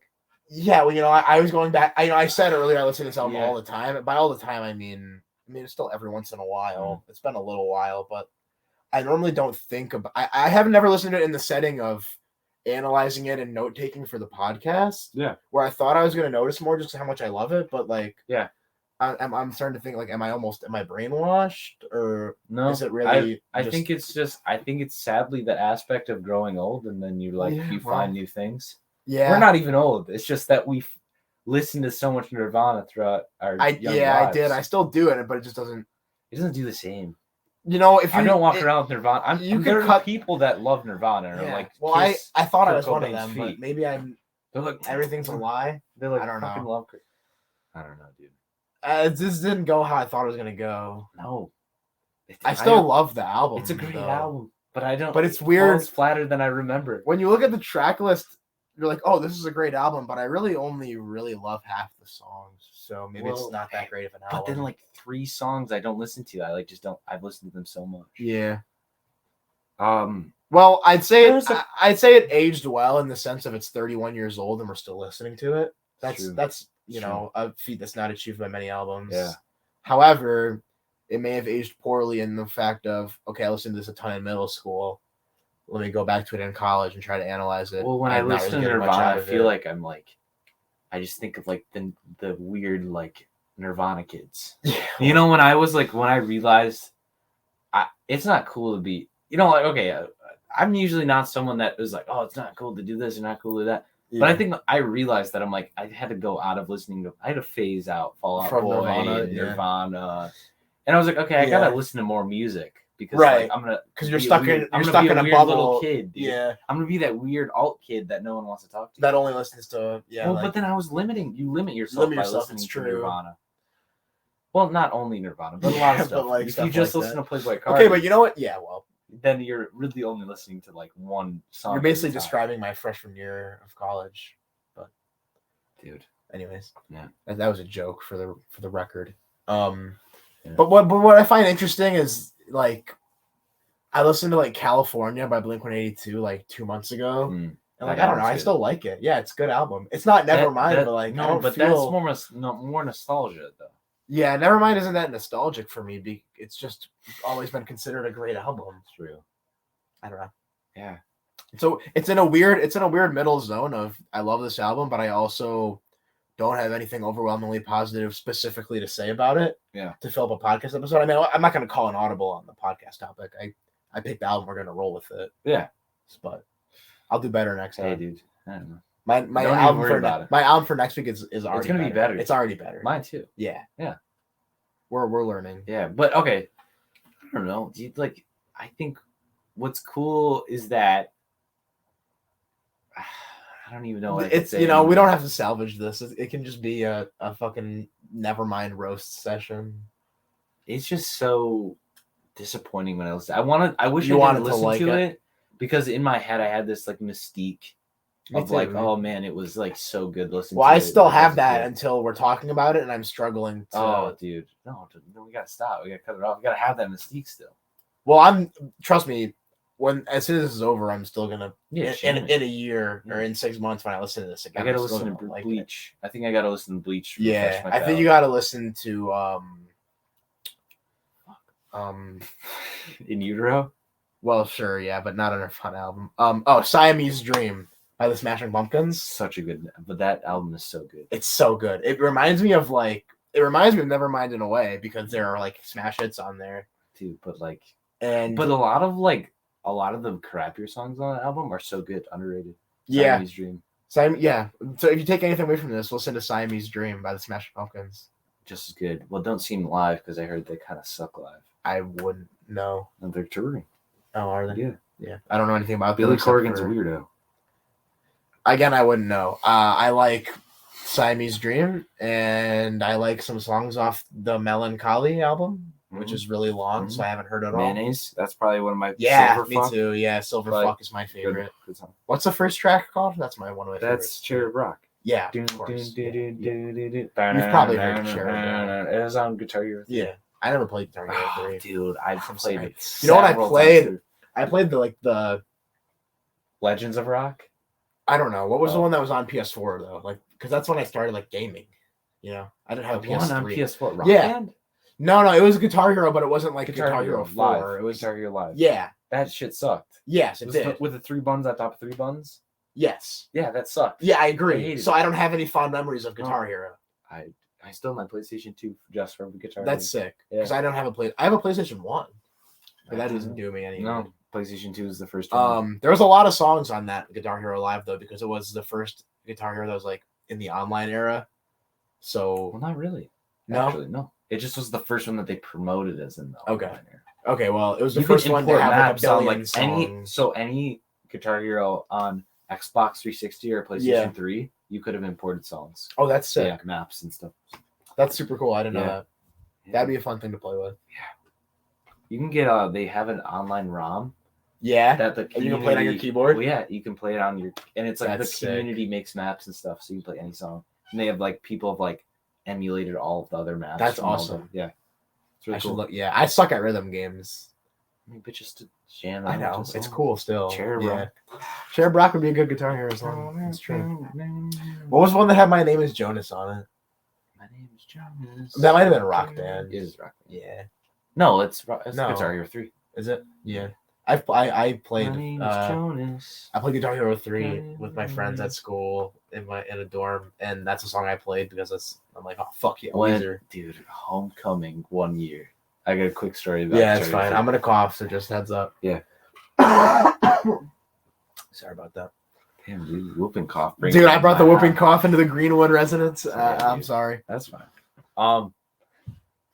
Yeah, well, you know, I was going back. I said earlier I listen to this album all the time. By all the time, I mean it's still every once in a while. It's been a little while, but I normally don't think about. I have never listened to it in the setting of analyzing it and note taking for the podcast. Yeah, where I thought I was going to notice more just how much I love it, but like, yeah, I'm starting to think like, am I brainwashed, or no? Is it really? I think it's sadly the aspect of growing old, and then you find new things. Yeah, we're not even old. It's just that we listened to so much Nirvana throughout our young lives. I did. I still do it, but it just doesn't. It doesn't do the same. You know, if I don't walk around with Nirvana, there are people that love Nirvana and are like, well, I thought I was one of them, but maybe I'm. They're like, everything's a lie. They're like, I don't know. Love. I don't know, dude. This didn't go how I thought it was gonna go. No, I still love the album. It's a great album, but I don't. But it's weird. It's flatter than I remember. When you look at the track list, you're like, oh, this is a great album, but I really only love half the songs, so maybe it's not that great of an album. But then, like 3 songs I don't listen to. I just don't. I've listened to them so much. Yeah. Well, I'd say it aged well in the sense of it's 31 years old and we're still listening to it. That's you know, a feat that's not achieved by many albums. Yeah. However, it may have aged poorly in the fact of, okay, I listened to this a ton in middle school, let me go back to it in college and try to analyze it. Well, when I I'm not listen really to getting much Nirvana, out I of feel it. like I'm like, I just think of like the weird like Nirvana kids. You know, when I realized, it's not cool to be, like, okay, I'm usually not someone that is like, oh, it's not cool to do this and not cool to do that. Yeah. But I think I realized that I'm like, I had to go out of listening to, I had to phase out Fall Out From Boy Nirvana, and Nirvana. And I was like, okay, I gotta listen to more music because Right. like, I'm gonna, because you're stuck in I'm you're gonna stuck be a in a weird bubble. little kid, dude. Yeah, I'm gonna be that weird alt kid that no one wants to talk to. that only listens to Well, but then I was limiting. You limit yourself by listening it's to true. Nirvana. Well, not only Nirvana, but a lot of stuff. like, if stuff you just like listen that. to Playboy Cardi, Okay, but you know what? Yeah, well, then you're really only listening to like one song. you're basically describing my freshman year of college. But, dude, anyways, yeah, that was a joke for the record. But what I find interesting is like I listened to like California by Blink-182 like 2 months ago. And like I don't know, I still like it. Yeah, it's a good album. It's not Nevermind, but like that's more nostalgia though. Yeah, Nevermind isn't that nostalgic for me. It's just always been considered a great album. It's real. I don't know. Yeah. So it's in a weird middle zone of I love this album, but I also don't have anything overwhelmingly positive specifically to say about it. Yeah. To fill up a podcast episode. I mean, I'm not going to call an audible on the podcast topic. I picked the album. We're going to roll with it. Yeah. But I'll do better next time. Hey, dude. I don't know. My album for next week is already. It's gonna be better. It's already better. Mine too. Yeah. Yeah. We're learning. Yeah, but okay. I don't know. Like, I think what's cool is that I don't even know what it's say we don't have to salvage this. It can just be a fucking Nevermind roast session. It's just so disappointing when I listen. I wish you I didn't listen like to it because in my head I had this like mystique of like, oh man, it was like so good listening. Well, to I it. still have that until we're talking about it, and I'm struggling to. Oh, dude, no, we gotta stop. We gotta cut it off. We gotta have that mystique still. Well, trust me. As soon as this is over, I'm still gonna in a year or in 6 months when I listen to this again. I gotta listen to Bleach. I think I gotta listen to Bleach. Yeah, I think you gotta listen to In Utero. Well, sure, yeah, but not on a fun album. Siamese Dream by the Smashing Pumpkins. Such a good, but that album is so good. It's so good. It reminds me of Nevermind in a way because there are like smash hits on there, dude. But a lot of the crappier songs on the album are so good, underrated. Yeah. Siamese Dream. Yeah. So if you take anything away from this, listen to Siamese Dream by the Smashing Pumpkins. Just as good. Well, don't see them live because I heard they kind of suck live. I wouldn't know. And they're touring. Oh, are they? Yeah. Yeah. I don't know anything about Billy Corgan's a weirdo. Again, I wouldn't know. I like Siamese Dream, and I like some songs off the Melancholy album, which is really long, so I haven't heard it all. Mayonnaise? That's probably one of my Silver Fuck. Me too. Yeah, Silver Fuck is my favorite. Good song. What's the first track called? That's one of my favorites. That's Cherub Rock. Yeah, of course. You've probably heard Cherub Rock. It was on Guitar Hero 3. Yeah, I never played Guitar Hero 3. Dude, I've played it. You know what I played? I played the Legends of Rock. I don't know what was the one that was on PS4 though, like because that's when I started like gaming. I didn't have a PS3. One on PS4. Rock Band? No, it was Guitar Hero, but it wasn't like Guitar Hero 4. Live. It was Guitar Hero Live. Yeah, that shit sucked. Yes, it did. With the 3 buns on top of 3 buns. Yes. Yeah, that sucked. Yeah, I agree. So I don't have any fond memories of Guitar Hero. I still have my PlayStation 2 just for Guitar Hero. That's sick. Because I don't have I have a PlayStation 1. But that doesn't do me any good. No, PlayStation 2 is the first one. There was a lot of songs on that Guitar Hero Live though, because it was the first Guitar Hero that was like in the online era. So well, not really. No, actually, no. It just was the first one that they promoted as in the online era. Okay, well, it was the first one to have like a billion songs. Any Guitar Hero on Xbox 360 or PlayStation 3, you could have imported songs. Oh, that's sick. Yeah, maps and stuff. That's super cool. I didn't know that. That'd be a fun thing to play with. Yeah. You can get they have an online ROM. Yeah. That the you can play it on your keyboard? Well, yeah, you can play it on your and it's like that's the community makes maps and stuff, so you can play any song. And they have like people have like emulated all of the other maps. That's awesome. Yeah. It's really cool. I suck at rhythm games. I mean, but just to jam. I know. It's cool still. Cherub Rock. Cherub Rock would be a good Guitar Hero song. That's true. What was the one that had My Name is Jonas on it? My Name is Jonas. That might have been Rock Band. It is Rock Band. Yeah. No, it's Guitar Hero 3. Is it? Yeah. I played. My name is Jonas. I played Guitar Hero 3 with my friends at school in a dorm, and that's a song I played because I'm like, oh fuck yeah, Weezer. Dude, Homecoming 1 year. I got a quick story about. Yeah, it's fine. I'm gonna cough, so just heads up. Yeah. Sorry about that. Damn, dude, whooping cough. Dude, I brought the whooping cough into the Greenwood residence. I'm sorry. That's fine.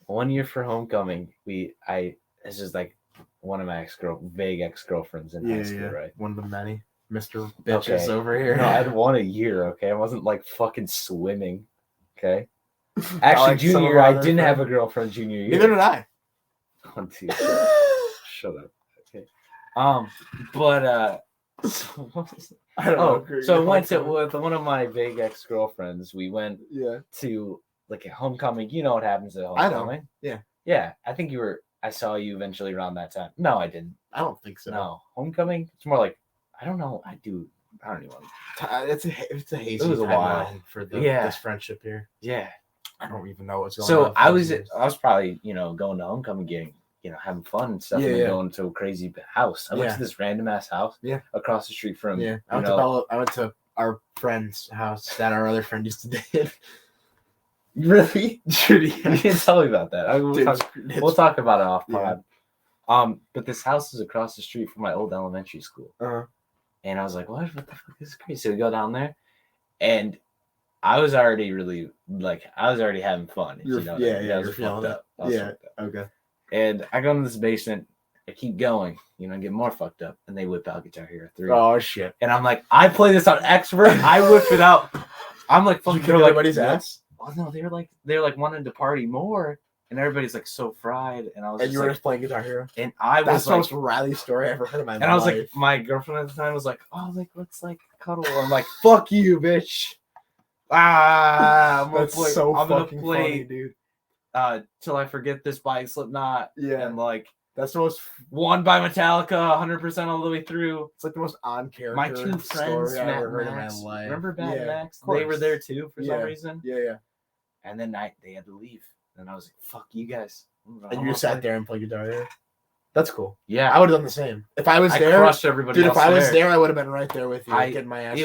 1 year for Homecoming, it's just like one of my vague ex-girlfriends in high school, right? One of the many. Mr. Bitches over here. No, I'd won a year, okay? I wasn't like fucking swimming, okay? Actually, like junior year, I didn't have a girlfriend junior year. Neither did I. Dude, shut up. Okay. But I don't know. So I went with one of my vague ex-girlfriends. We went to like a homecoming. You know what happens at homecoming? I know. Yeah. I think I saw you eventually around that time. No, I didn't. I don't think so. No, homecoming. It's more like I don't know. I don't even. It's a hazy. It was a while for this friendship here. Yeah. I don't even know what's going on. So I was probably going to homecoming, getting having fun and stuff, and then going to a crazy house. I went to this random ass house. Across the street from. Yeah. I went to our friend's house that our other friend used to date. Really? Dude, you didn't tell me about that. We'll talk about it off pod. But this house is across the street from my old elementary school. And I was like, what the fuck is this crazy? So we go down there, and I was already having fun. I was fucked up. Okay. And I go into this basement. I keep going, get more fucked up, and they whip out Guitar Hero 3. Oh shit! And I'm like, I play this on expert. I whip it out. I'm like, fucking. They're like, everybody's ass. Oh no, they're like wanting to party more, and everybody's like so fried. And I was. And you were just playing Guitar Hero. And I was. That's the most Riley story I ever heard in my life. And I was like, my girlfriend at the time was like, oh, like let's like cuddle. I'm like, fuck you, bitch. I'm gonna play. So I'm gonna play, funny, dude. Till I forget this by Slipknot. Yeah. And like that's the most one by Metallica, 100% all the way through. It's like the most on character. My two friends, Matt and Max. In my life. Remember Matt and Max? They were there too for some reason. Yeah. And then they had to leave, and I was like, "Fuck you guys." And you sat there and played Guitar Hero. That's cool. Yeah, I would have done the same if I was there. Crushed everybody. Dude, if I was there, I would have been right there with you, getting my ass.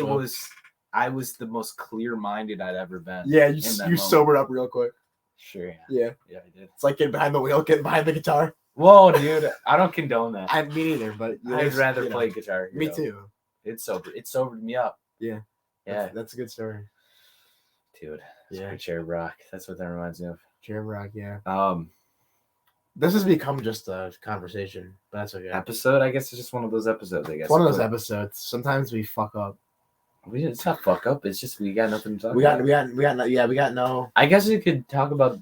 I was the most clear-minded I'd ever been. Yeah, you sobered up real quick. Sure. Yeah, I did. It's like getting behind the wheel, getting behind the guitar. Whoa, dude! I don't condone that. Me neither, but I'd rather play Guitar Hero. Me too. It sobered me up. Yeah. Yeah. That's a good story. Dude. Yeah. Cherub Rock. That's what that reminds me of. Cherub Rock, yeah. This has become just a conversation, but that's okay. Episode? I guess it's just one of those episodes, I guess. It's one of those episodes. Sometimes we fuck up. It's not fuck up. It's just we got nothing to talk about. We got no. I guess we could talk about.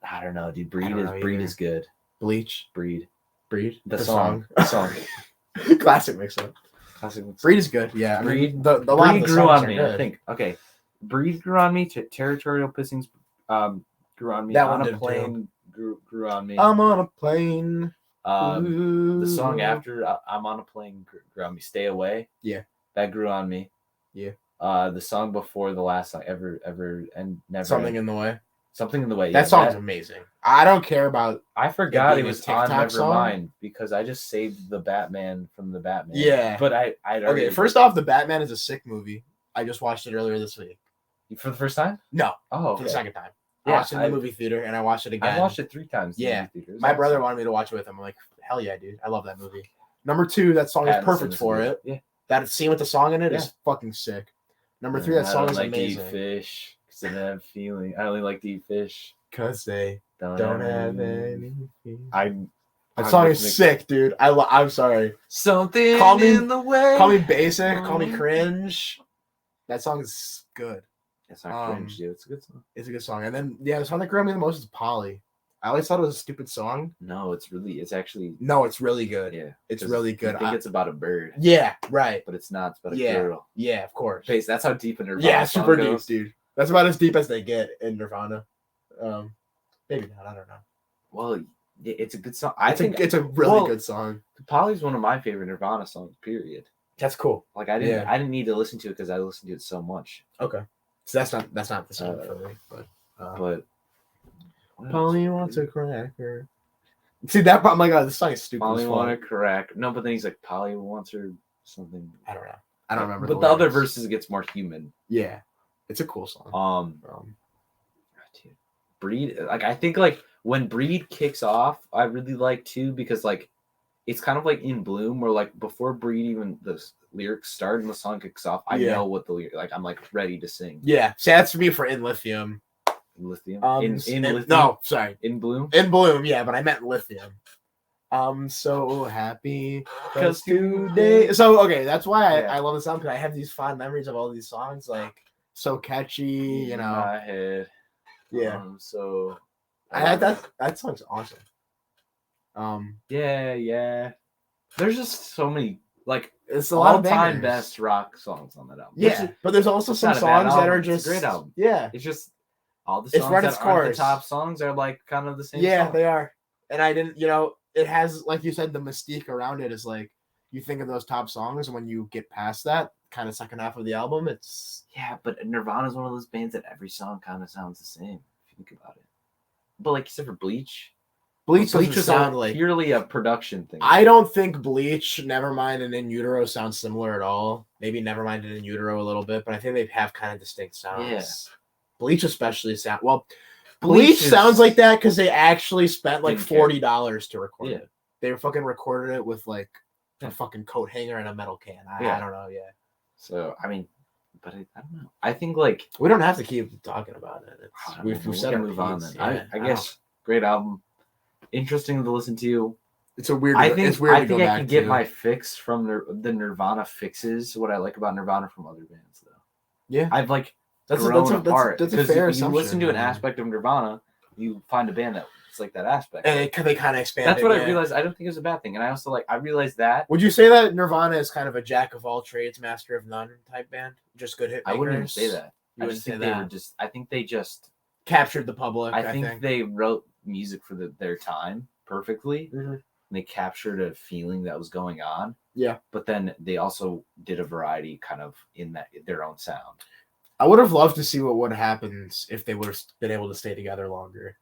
I don't know, dude. Breed is good. Bleach. Breed. The song. Classic mix-up. Classic. Breed is good. Yeah. Breed. Breed grew on me. Good. I think. Okay. Breed grew on me. Territorial Pissings grew on me. That on one a plane grew on me. I'm on a plane. The song after I'm on a plane grew on me. Stay Away. Yeah. That grew on me. Yeah. The song before the last song ever and never. Something in the Way. Something in the Way. That song's amazing. I don't care about. I forgot it was on Nevermind because I just saved the Batman from the Batman. Yeah. But I okay. First off, the Batman is a sick movie. I just watched it earlier this week. For the first time? No. Oh, okay. For the second time. I watched it in the movie theater and I watched it again. I watched it 3 times. Yeah. My brother wanted me to watch it with him. I'm like, hell yeah, dude. I love that movie. Number 2, that song is perfect for it. Yeah. That scene with the song in it is fucking sick. Number 3, that song is amazing. I like to eat fish because I have feeling. I only like to eat fish because they don't have any. That song is sick, dude. I'm sorry. Something in the way. Call me basic. Call me cringe. That song is good. It's not cringe, dude. It's a good song. It's a good song. And then the song that grew on me the most is Polly. I always thought it was a stupid song. No, it's really good. Yeah. It's really good. I think it's about a bird. Yeah, right. But it's not. It's about a girl. Yeah, of course. That's how deep in Nirvana. Yeah, super deep, dude. That's about as deep as they get in Nirvana. Maybe not. I don't know. Well, it's a good song. It's a really good song. Polly's one of my favorite Nirvana songs, period. That's cool. Like I didn't need to listen to it because I listened to it so much. Okay. So that's not the song for me, but Polly wants a cracker. See that? I'm like, oh, this song is stupid. Polly want to correct. No, but then he's like, Polly wants her something. I don't know. I don't remember. But the other verses gets more human. Yeah, it's a cool song. Dude, Breed. Like I think like when Breed kicks off, I really like too because like it's kind of like In Bloom where like before Breed even the lyrics start and the song kicks off, I know what the lyric like I'm like ready to sing. Yeah, see that's for me for In Lithium. Lithium. In Lithium. No, sorry. In Bloom. In Bloom, yeah, but I meant Lithium. I'm so happy because today. So okay, that's why I love the song because I have these fond memories of all these songs, like so catchy, you know. My head. Yeah. So that song's awesome. Yeah. There's just so many like it's a lot of all-time best rock songs on that album. Yeah, but there's also some songs that are just it's a great album. Yeah, it's just all the songs that aren't the top songs are like kind of the same. Yeah, song. they are. And I didn't, it has, like you said, the mystique around it is like you think of those top songs, and when you get past that kind of second half of the album, it's but Nirvana is one of those bands that every song kind of sounds the same if you think about it. But like except for Bleach is sound like purely a production thing. I don't think Bleach, Nevermind, and In Utero sound similar at all. Maybe Nevermind and In Utero a little bit, but I think they have kind of distinct sounds. Yeah. Bleach especially sound well. Bleach sounds like that because they actually spent like $40 to record it. They fucking recorded it with like a fucking coat hanger and a metal can. I don't know. Yeah. So I mean, but I don't know. I think like we don't have to keep talking about it. We've said to move on. Then I guess great album, interesting to listen to. It's a weird. I think it's weird I think I can get my fix from the Nirvana fixes. What I like about Nirvana from other bands, though. Yeah, I've like. That's a fair assumption. You listen to an aspect of Nirvana, you find a band that it's like that aspect. And they kind of expand. That's what I realized. I don't think it was a bad thing. And I also I realized that. Would you say that Nirvana is kind of a jack of all trades, master of none type band? Just good hit makers? I wouldn't even say that. I think they just captured the public. I think they wrote music for their time perfectly. Mm-hmm. And they captured a feeling that was going on. Yeah. But then they also did a variety kind of in their own sound. I would have loved to see what would happen if they would have been able to stay together longer.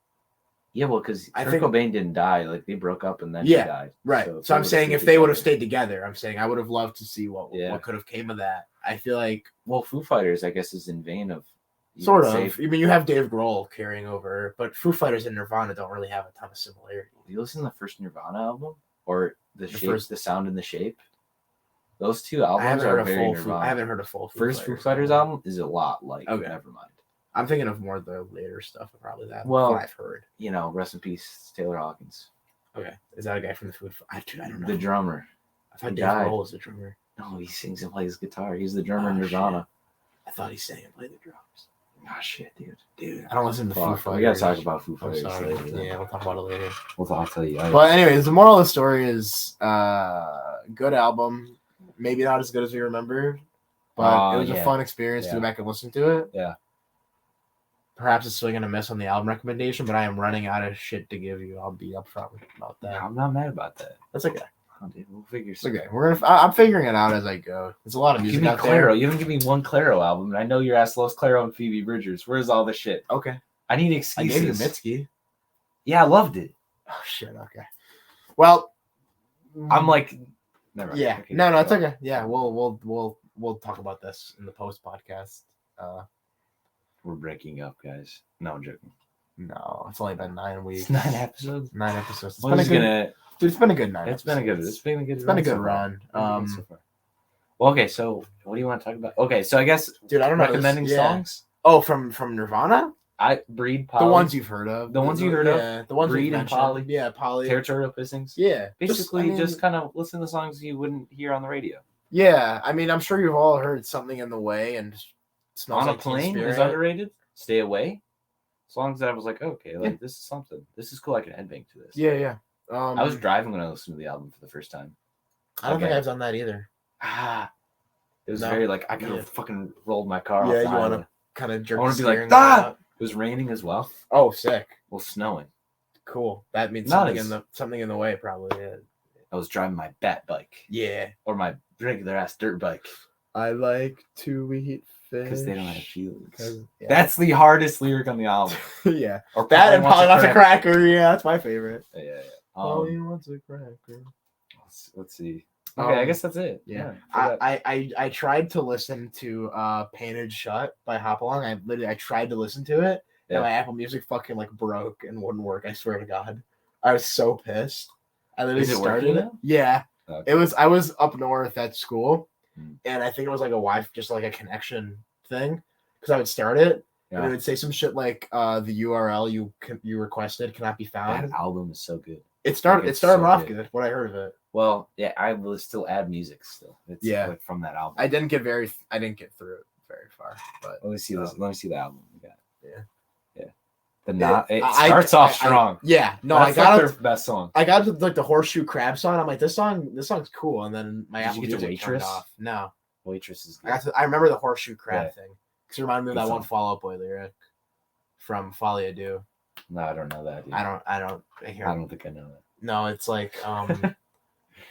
Yeah, well, because Kurt Cobain didn't die. Like, they broke up and then he died. Right. So I'm saying if they would have stayed together, I'm saying I would have loved to see what could have came of that. I feel like... Well, Foo Fighters, I guess, is in vain of... Sort of. I mean, you have Dave Grohl carrying over, but Foo Fighters and Nirvana don't really have a ton of similarity. Have you listened to the first Nirvana album? Or the Sound and the Shape? Those two albums are very Nirvana. I haven't heard a full Foo Fighters album is a lot like Nevermind. I'm thinking of more of the later stuff, probably that. Well, what I've heard. Rest in peace, Taylor Hawkins. Okay, is that a guy from the Foo Fighters? I don't know. The drummer. I thought Dave Grohl was the drummer. No, he sings and plays guitar. He's the drummer in Nirvana. I thought he sang and played the drums. Oh shit, dude. I don't listen to Foo Fighters. We gotta talk about Foo Fighters. Yeah, we'll talk about it later. I'll tell you. But anyways, the moral of the story is good album. Maybe not as good as we remember, but it was a fun experience to go back and listen to it. Yeah. Perhaps it's swing and a miss on the album recommendation, but I am running out of shit to give you. I'll be upfront about that. I'm not mad about that. That's okay. Oh, dude, we'll figure it out. Okay. I'm figuring it out as I go. There's a lot of music out there. You haven't given me one Clairo album, and I know your ass loves Clairo and Phoebe Bridgers. Where's all this shit? Okay. I need excuses. I gave you Mitski. Yeah, I loved it. Oh shit. Okay. Well, I'm like. Never mind. Yeah. Okay, no, it's okay. Yeah, we'll talk about this in the post podcast. We're breaking up, guys. No, I'm joking. No, it's only been 9 weeks. It's 9 episodes. 9 episodes. It's been a good 9. It's been a good. It's been a good run. So far. Well, okay. So, what do you want to talk about? Okay, so I guess, dude, I don't know. Recommending songs. Oh, from Nirvana. Breed, Polly. The ones you've heard of. The ones you heard of. The ones Breed and Polly. Yeah, Polly. Territorial Pissings. Yeah. Basically, just kind of listen to songs you wouldn't hear on the radio. Yeah, I mean, I'm sure you've all heard Something in the Way and Smells On Like a Plane Teen is underrated. Stay Away. Songs that I was like, okay, like this is something. This is cool. I can headbang to this. Yeah. I was driving when I listened to the album for the first time. I don't think I've done that either. It was very like I could have fucking rolled my car off. Yeah, you want to kind of jerk. I want to be like, ah! It was raining as well. Oh, sick. Well, snowing. Cool. That means something in the way, probably. Yeah. I was driving my bat bike. Yeah. Or my regular ass dirt bike. I like to eat fish. Because they don't have feelings. Yeah. That's the hardest lyric on the album. Yeah. Or that and Polly Wants a Cracker. Yeah, that's my favorite. Yeah. All he wants a cracker. Let's see. Okay, I guess that's it. Yeah. I tried to listen to Painted Shut by Hopalong. I tried to listen to it, and my Apple Music fucking like broke and wouldn't work. I swear to God. I was so pissed. I literally started it. Yeah. Okay. I was up north at school, and I think it was like just like a connection thing, because I would start it and it would say some shit like the URL you requested cannot be found. That album is so good. It started off good. What I heard of it. Well, yeah, I will still add music still. It's like from that album. I didn't get through it very far, but let me see this. Let me see the album we got. Yeah. It starts off strong. I got their best song. I got to like the Horseshoe Crab song. I'm like, this song's cool, and then my Apple Music Waitress turned off. No, Waitress is good. I remember the Horseshoe Crab thing because it reminded me of that one Fall Out Boy lyric from Folie à Deux. No, I don't know that. Dude. I don't think I know that. No, it's like I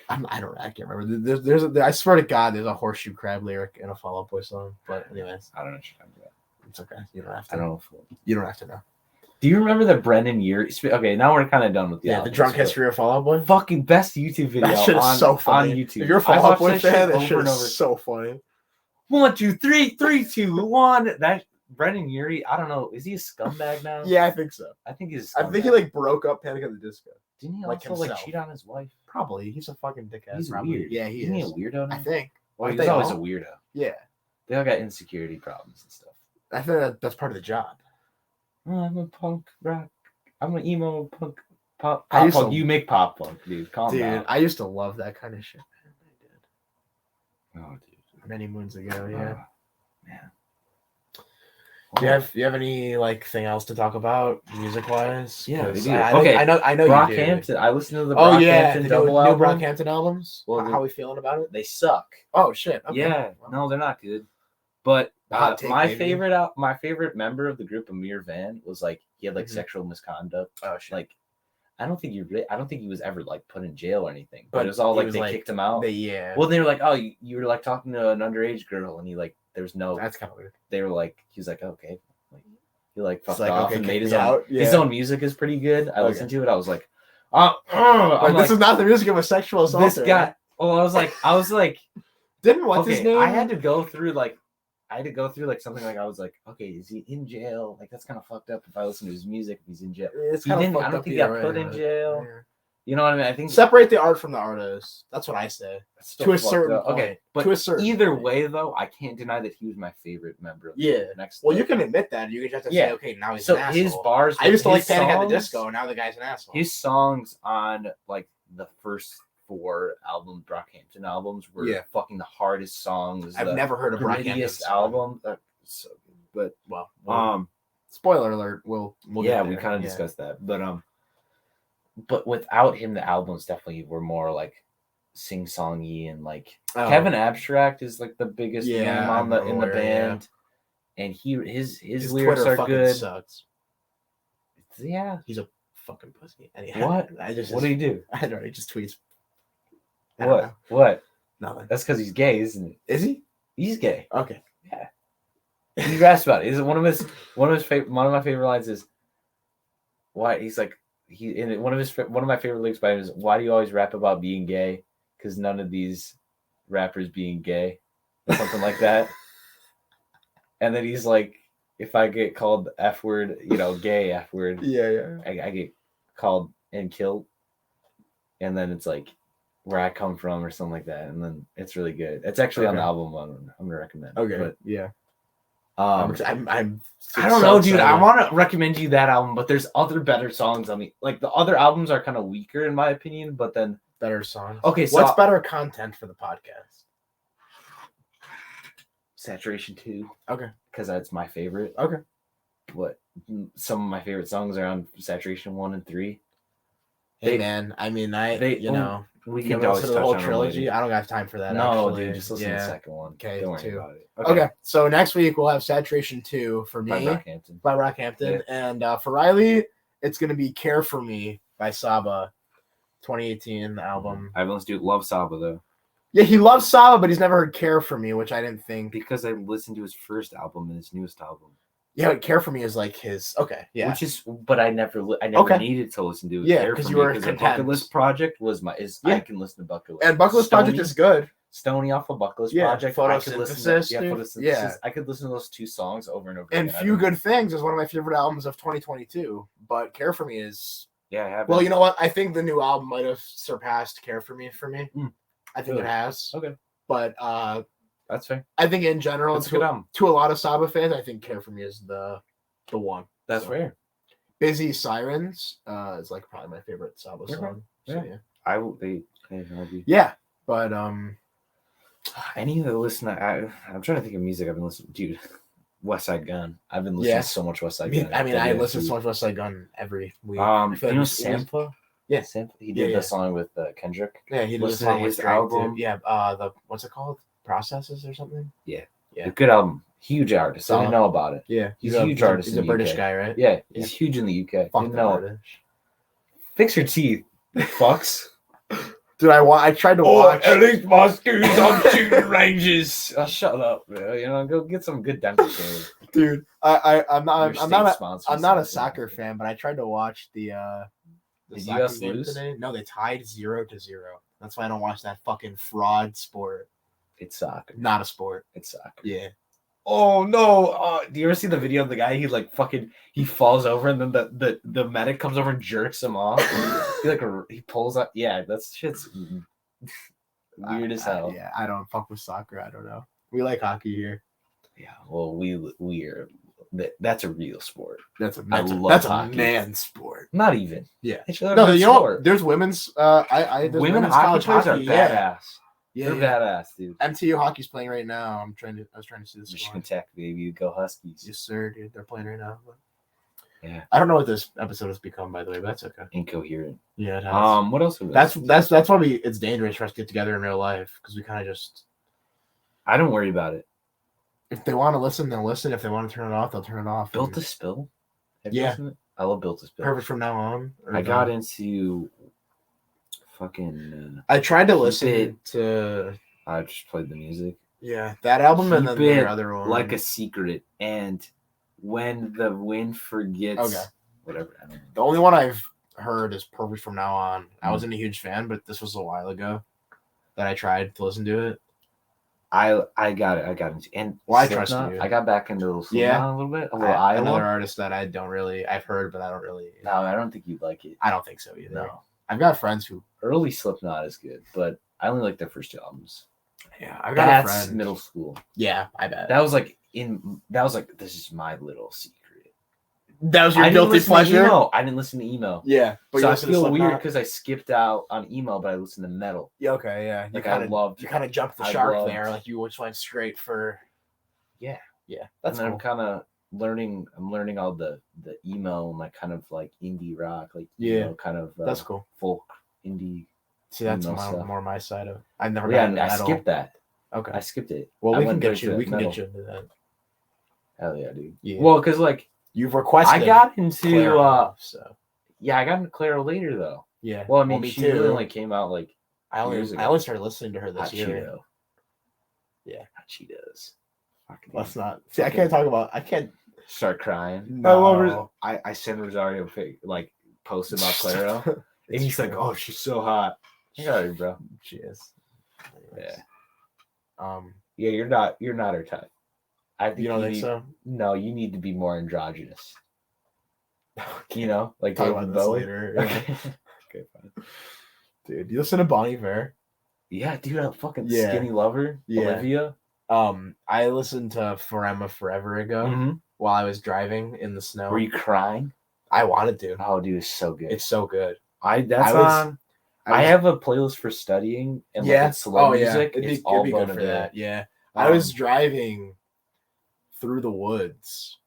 can't remember. There's I swear to God, there's a Horseshoe Crab lyric in a Fall Out Boy song. But anyways, I don't know what you're talking about. It's okay. You don't have to. I don't know. You don't have to know. Do you remember the Brendan Urie? Okay, now we're kind of done with the the drunk history of Fall Out Boy. Fucking best YouTube video. That shit is so funny on YouTube. If you're a Fall Out Boy fan, that shit is so funny. 1, 2, 3, 3, 2, 1. That Brendan Urie, I don't know. Is he a scumbag now? Yeah, I think so. I think he's. I think he like broke up Panic at the Disco. Didn't he also like cheat on his wife? Probably. He's a fucking dickhead. He's probably. Weird. Yeah, Isn't he a weirdo now? I think. Well, he's always a weirdo. Yeah. They all got insecurity problems and stuff. I think that's part of the job. Oh, I'm a punk rock. I'm an emo punk pop punk. You make pop punk, dude. Calm down. Dude, I used to love that kind of shit. I did. Oh, dude. Many moons ago, yeah. Man. Do you have any like thing else to talk about music wise? Yeah, I know Brockhampton. I listened to the Brockhampton double album. New Brockhampton albums. Well, how are we feeling about it? They suck. Oh shit. Okay. Yeah, no, they're not good. But my favorite member of the group, Amir Van, was like he had like sexual misconduct. Oh shit. Like I don't think he was ever like put in jail or anything. But it was all like they kicked him out. Well, they were like, oh, you were like talking to an underage girl, and he like there's no. That's kind of weird. They were like, he's like, okay, like he like fucked off okay, and made his own. His own music is pretty good. I listened to it. I was like, this is not the music of a sexual assault. This guy. Well, I was like, what's his name? I had to go through something like I was like, okay, is he in jail? Like that's kind of fucked up if I listen to his music if he's in jail. I don't think he got put in jail. Yeah. You know what I mean? I think separate the art from the artist. That's what I say. To a certain point. Okay, but to a certain either way though, I can't deny that he was my favorite member of the next. Well, you can admit that. You just have to say, okay, now he's an asshole. His bars. I used to like Panic at the Disco, and now the guy's an asshole. His songs on like the first 4 Brockhampton albums were fucking the hardest songs. I've never heard of Brockhampton's album. So, but spoiler alert. We'll we kind of discussed that, but without him, the albums definitely were more like sing-songy and like Kevin Abstract is like the biggest name in the band, and his lyrics Twitter are good. Sucks. Yeah, he's a fucking pussy. Anyhow, what? What do you do? I don't know. He just tweets. What? Nothing. That's because he's gay, isn't it? Is he? He's gay. Okay. Yeah. You asked about it. Is one of my favorite lines is why he's like one of my favorite lyrics by him is why do you always rap about being gay? Because none of these rappers being gay, or something like that. And then he's like, if I get called F word, gay F word. Yeah. I get called and killed, and then it's like where I come from or something like that, and then it's really good. It's actually on the album. I'm gonna recommend. Okay, but, yeah. I don't know, dude. I want to recommend you that album, but there's other better songs on like the other albums are kind of weaker in my opinion, but then better songs. Okay, so what's better content for the podcast? Saturation 2. Okay, because that's my favorite. Okay, but some of my favorite songs are on Saturation 1 and 3. Hey man, I mean, we can always touch the whole trilogy. I don't have time for that. No, actually. dude, just listen to the second one. Okay, don't worry 2. about it. Okay, so next week we'll have Saturation 2 for me by Brockhampton, and for Riley, it's gonna be Care for Me by Saba, 2018 album. Everyone's dude loves Saba though. Yeah, he loves Saba, but he's never heard Care for Me, which I didn't think because I listened to his first album and his newest album. Yeah, but Care for Me is like his. Okay, yeah. Which is, but I never Okay. needed to listen to it. Yeah, Care 'cause for you Me, were because content. Bucket List Project was I can listen to Bucket List. And Bucket List Project is good. Stony off of Bucket List Yeah, Project. I could listen Photosynthesis, to, dude. Photosynthesis. Yeah. I could listen to those 2 songs over and over And again. Few Good Things is one of my favorite albums of 2022. But Care for Me is. Yeah, I have. Well, you know what? I think the new album might have surpassed Care for Me for me. I think it has. Okay. But that's fair. I think in general, That's a good album. To a lot of Saba fans, I think Care for Me is the one. That's fair. Busy Sirens is like probably my favorite Saba song. So, yeah. But I need to listen. I'm trying to think of music I've been listening to. Dude, West Side Gun. I've been listening to so much West Side Gun. I listen to so much West Side Gun every week. Sampha? Yeah. Sampha? He did the song with Kendrick. Yeah, he did the song with Drake album. Yeah, what's it called? Processes or something? Yeah. A good album. Huge artist. I didn't know about it. Yeah. He's a huge artist. He's a British guy, right? Yeah. He's huge in the UK. Fuck the British. Fix your teeth. Fucks. Dude, I tried to watch. At least my school's on shooting ranges. Shut up, man. You know, go get some good dental care. Dude, I'm not a soccer fan, but I tried to watch the Did US game lose today. No, they tied 0-0. That's why I don't watch that fucking fraud sport. It's soccer. Not a sport. It's soccer. Yeah. Oh no! Do you ever see the video of the guy? He falls over and then the medic comes over and jerks him off. he pulls up. Yeah, that's shit's weird as hell. Yeah, I don't fuck with soccer. I don't know. We like hockey here. Yeah, well, we are. That's a real sport. That's a hockey. Man sport. Not even. Yeah. No, you know, there's women's. There's women's hockey players are badass. Yeah, they're badass, dude. MTU hockey's playing right now. I was trying to see this. Michigan Tech, baby, go Huskies. Yes, sir, dude. They're playing right now. Yeah. I don't know what this episode has become, by the way, but that's okay. Incoherent. Yeah, it has. What else? That's why it's dangerous for us to get together in real life because we kind of just. I don't worry about it. If they want to listen, they'll listen. If they want to turn it off, they'll turn it off. Built to Spill. Yeah, I love Built to Spill. Perfect from now on. I got into. Fucking. I tried to listen to. I just played the music. Yeah, that album and then the other one. Like a Secret and When the Wind Forgets. Okay. Whatever. I don't know. The only one I've heard is Perfect from Now On. I wasn't a huge fan, but this was a while ago that I tried to listen to it. I got it. I got into and I trust you. I got back into a little bit. Another artist that I've heard, but I don't really. No, I don't think you'd like it. I don't think so either. No. I've got friends who. Early Slipknot is good, but I only like their first 2 albums. Yeah, I've got a friend. Middle school. Yeah, I bet. That was like this is my little secret. That was your guilty pleasure? I didn't listen to emo. Yeah. But so I feel weird because I skipped out on emo, but I listened to metal. Yeah, okay, yeah. You kind of jumped the shark there. Like you just went straight for. Yeah. Yeah. That's cool. I'm kind of learning all the emo and like kind of like indie rock, like kind of that's cool. Folk indie. See, that's more my side of. I've never. I skipped that. Okay. I skipped it. Well, we can get you into that. Hell yeah, dude. Yeah. Well, because like you've requested. I got into Clara, so. Yeah, I got into Clara later though. Yeah. Well, I mean, she really only came out like. I only started listening to her this year. Cheeto. Yeah, she does. Let's not. See, I can't talk about. I can't start crying. No. I sent Rosario a post about Clara, and he's like, "Oh, she's so hot." I got her, bro. She is. Yeah. Yeah, you're not her type. I think you don't think so? No, you need to be more androgynous. You know, like talk about this later. Yeah. Okay, fine. Dude, you listen to Bon Iver? Yeah, dude, I'm fucking skinny lover. Yeah. Olivia. I listened to Forever Forever ago while I was driving in the snow. Were you crying? I wanted to. Oh, dude, it's so good. It's so good. I have a playlist for studying and it's slow music. It's all be good for that. Yeah. I was driving through the woods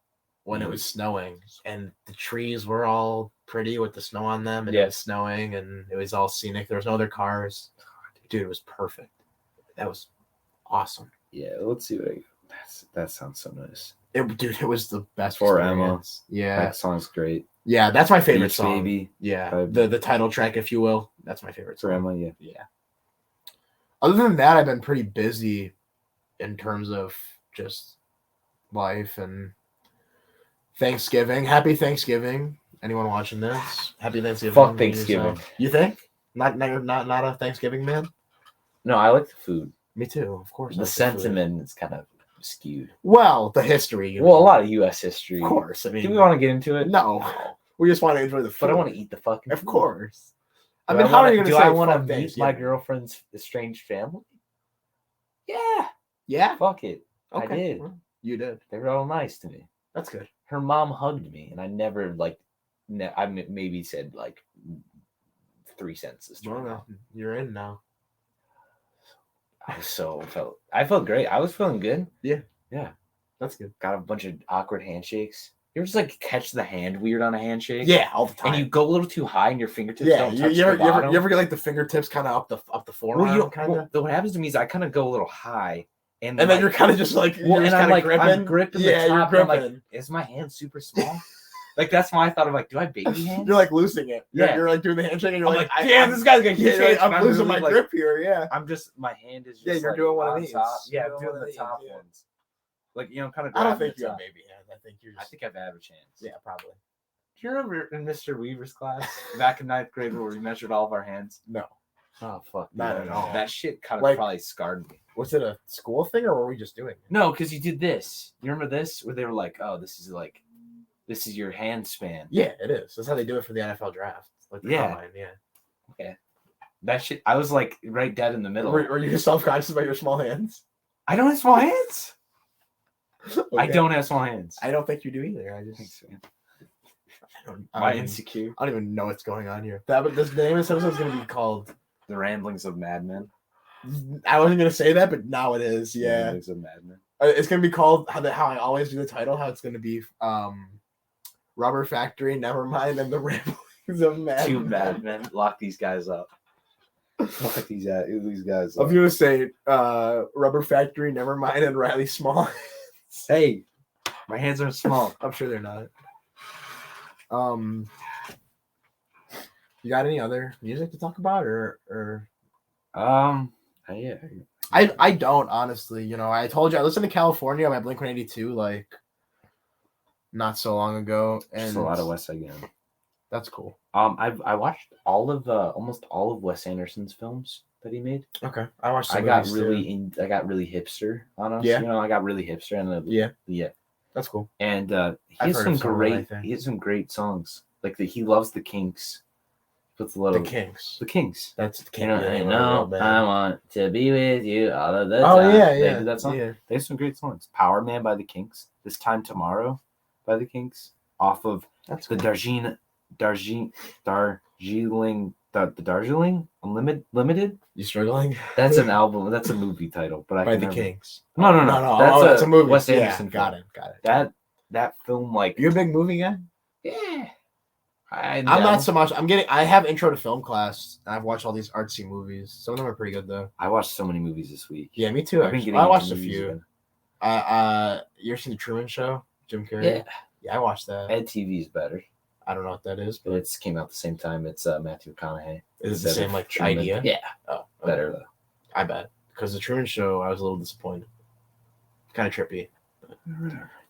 when it was snowing and the trees were all pretty with the snow on them and it was snowing and it was all scenic. There was no other cars. Dude, it was perfect. That was awesome. Yeah, let's see what that sounds so nice. It was the best for Emma. Yeah. That song's great. Yeah, that's my favorite Beach song. Baby. Yeah. The title track, if you will. That's my favorite song. For Emma, yeah. Yeah. Other than that, I've been pretty busy in terms of just life and Thanksgiving. Happy Thanksgiving. Anyone watching this? Happy Thanksgiving. Fuck Thanksgiving. You think? Not a Thanksgiving man? No, I like the food. Me too, of course. The sentiment is kind of skewed. Well, the history. A lot of U.S. history. Of course. I mean, do we want to get into it? No. We just want to enjoy the food. But I want to eat the fucking Of food. course. I mean, how are you going to say I want to fuck meet my girlfriend's estranged family? Yeah. Yeah? Fuck it. Okay. I did. Well, you did. They were all nice to me. That's good. Her mom hugged me, and I never, I maybe said, 3 sentences to her. No. You're in now. I felt great. I was feeling good. Yeah. Yeah. That's good. Got a bunch of awkward handshakes. You ever just catch the hand weird on a handshake? Yeah, all the time. And you go a little too high and your fingertips don't touch you the bottom. ever get the fingertips kind of up the forearm kind of? What happens to me is I kind of go a little high. And then you're kind of just I'm gripping the top. You're gripping. Is my hand super small? That's why I thought of do I have baby hands? You're losing it. Yeah. You're doing the handshake and you're damn, this guy's got huge hands. I'm losing my grip here. Yeah. My hand is just you're doing one of these. Top. Yeah, I'm doing the top ones. Kind of. I don't think you have baby hands. I think you're. I think I have average hands. Yeah, probably. Do you remember in Mr. Weaver's class back in 9th grade where we measured all of our hands? No. Oh fuck. Not at all. That shit kind of probably scarred me. Was it a school thing or were we just doing it? No, because you did this. You remember this? Where they were like, "Oh, this is your hand span." Yeah, it is. That's how they do it for the NFL draft. Combine, yeah. Okay. That shit. I was right dead in the middle. Were you self-conscious about your small hands? I don't have small hands. Okay. I don't have small hands. I don't think you do either. Insecure. I don't even know what's going on here. The name of this episode is going to be called The Ramblings of Madmen. I wasn't going to say that, but now it is. Yeah. Ramblings of Madmen. It's going to be called how I always do the title. How it's going to be Rubber Factory, Nevermind, and the Ramblings of Madmen. 2 madmen. Lock these guys up. Lock these guys up. I'm going to say Rubber Factory, Nevermind, and Riley Small. Hey, my hands aren't small. I'm sure they're not. You got any other music to talk about or yeah. I don't honestly. I told you I listened to California by Blink-182 not so long ago, and just a lot of Wes Side Gun. That's cool. I watched almost all of Wes Anderson's films that he made. Okay, I watched. I got really hipster on us. Yeah, I got really hipster, and yeah, that's cool. And he has some great songs. He loves the Kinks. Puts a little the Kinks. That's the Kinks. I want to be with you all of the time. Oh yeah. They did that song. Yeah. They have some great songs. Power Man by the Kinks. This Time Tomorrow by the Kinks. Off of the Darjeeling Unlimited. You struggling? That's an album. That's a movie title. But by the Kinks. No. That's a movie. Wes Anderson. Got it. That film, you a big movie guy? Yeah. I'm not so much. I have intro to film class, and I've watched all these artsy movies. Some of them are pretty good though. I watched so many movies this week. Yeah, me too. I watched a few. You ever seen the Truman Show? Jim Carrey. Yeah, I watched that. Ed TV is better. I don't know what that is, but it came out the same time. It's Matthew McConaughey. Is it the same idea? Yeah. Oh, okay. Better though. I bet, because the Truman Show, I was a little disappointed. Kind of trippy.